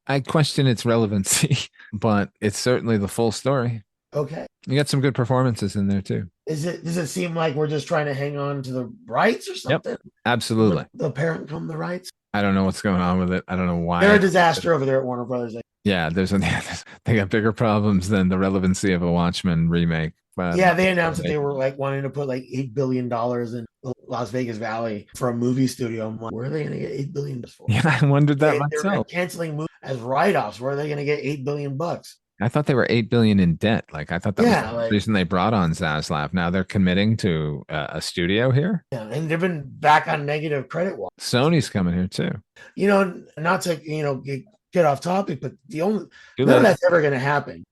I question its relevancy, but it's certainly the full story. Okay. You got some good performances in there too. Does it seem like we're just trying to hang on to the rights or something? Yep, absolutely. The parent come the rights. I don't know what's going on with it. I don't know why. They're a disaster over there at Warner Brothers. Yeah, they got bigger problems than the relevancy of a Watchmen remake. But yeah, they announced that they were like wanting to put like $8 billion in Las Vegas Valley for a movie studio. I'm like, where are they going to get $8 billion for? Yeah, I wondered that myself. They're canceling movies as write-offs. Where are they going to get $8 billion? I thought they were $8 billion in debt. Like I thought that was the reason they brought on Zaslav. Now they're committing to a studio here. Yeah, and they've been back on negative credit watch. Sony's coming here too. Not to get off topic, but none of that's ever going to happen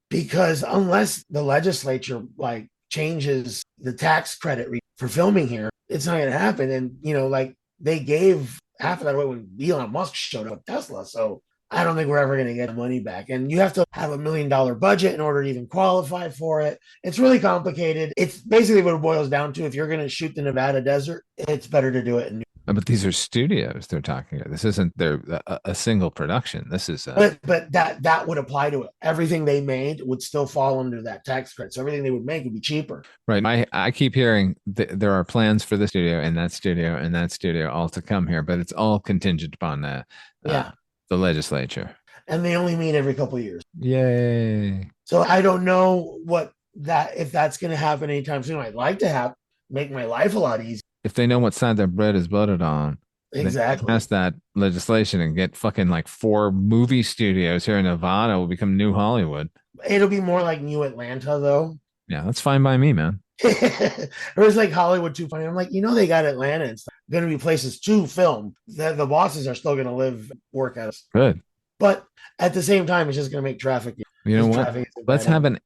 because unless the legislature like changes the tax credit for filming here, it's not going to happen. And like they gave half of that away when Elon Musk showed up with Tesla, so. I don't think we're ever going to get the money back. And you have to have $1 million budget in order to even qualify for it. It's really complicated. It's basically what it boils down to. If you're going to shoot the Nevada desert, it's better to do it in But these are studios they're talking about. This isn't a single production. This is but that would apply to it. Everything they made would still fall under that tax credit. So everything they would make would be cheaper. Right. I keep hearing there are plans for the studio and that studio and that studio all to come here, but it's all contingent upon that. The legislature. And they only meet every couple of years. Yay. So I don't know if that's going to happen anytime soon. I'd like to make my life a lot easier. If they know what side their bread is buttered on. Exactly. Pass that legislation and get fucking like 4 movie studios here in Nevada will become New Hollywood. It'll be more like New Atlanta though. Yeah, that's fine by me, man. It was like Hollywood 2.0. I'm like, they got Atlanta and stuff. Going to be places to film. The bosses are still going to work at us. Good. But at the same time, it's just going to make traffic. You know what? Let's have a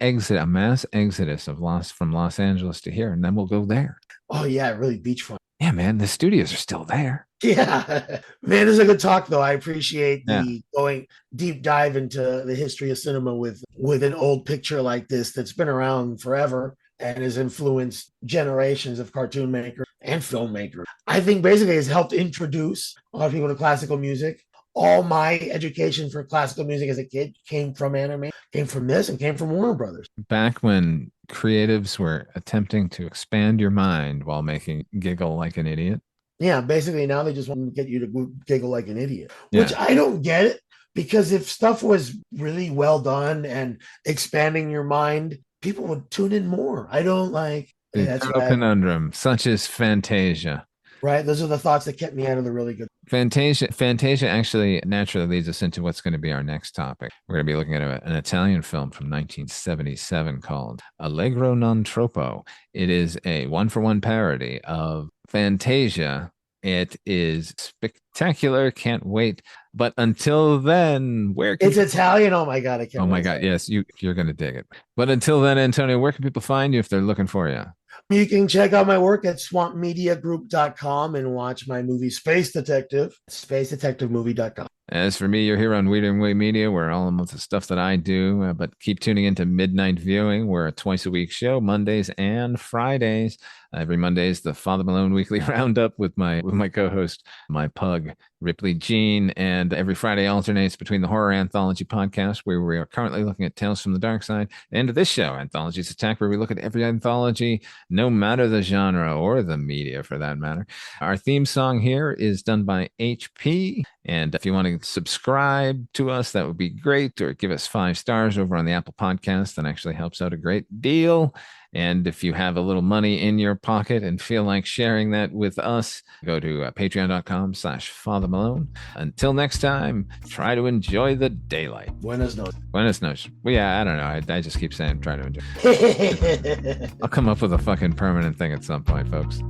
mass exodus from Los Angeles to here, and then we'll go there. Oh, yeah, really beachfront. Yeah, man, the studios are still there. Yeah. Man, this is a good talk, though. I appreciate the going deep dive into the history of cinema with an old picture like this that's been around forever and has influenced generations of cartoon makers and filmmakers. I think basically has helped introduce a lot of people to classical music. All my education for classical music as a kid came from anime, came from this, and came from Warner Brothers. Back when creatives were attempting to expand your mind while making giggle like an idiot. Yeah, basically now they just want to get you to giggle like an idiot, which I don't get it, because if stuff was really well done and expanding your mind, people would tune in more. I don't like that's a conundrum, such as Fantasia. Right. Those are the thoughts that kept me out of the really good. Fantasia actually naturally leads us into what's going to be our next topic. We're going to be looking at an Italian film from 1977 called Allegro non troppo. It is a 1-for-1 parody of Fantasia. It is spectacular. Can't wait. But until then, it's Italian. Oh my God. I can't. Oh my God. Yes. You're going to dig it. But until then, Antonio, where can people find you if they're looking for you? You can check out my work at swampmediagroup.com and watch my movie Space Detective, spacedetectivemovie.com. As for me, you're here on Weird and Way Media, where all of the stuff that I do, but keep tuning into Midnight Viewing. We're a twice-a-week show, Mondays and Fridays. Every Monday is the Father Malone Weekly Roundup with my co-host, my pug, Ripley Jean, and every Friday alternates between the Horror Anthology podcast, where we are currently looking at Tales from the Dark Side, and this show, Anthologies Attack, where we look at every anthology, no matter the genre or the media for that matter. Our theme song here is done by HP, and if you want to subscribe to us, that would be great, or give us 5 stars over on the Apple Podcast. That actually helps out a great deal. And if you have a little money in your pocket and feel like sharing that with us, go to patreon.com/Father Malone. Until next time, try to enjoy the daylight. Buenas noches. Buenas noches. Well, yeah, I don't know. I just keep saying try to enjoy. I'll come up with a fucking permanent thing at some point, folks.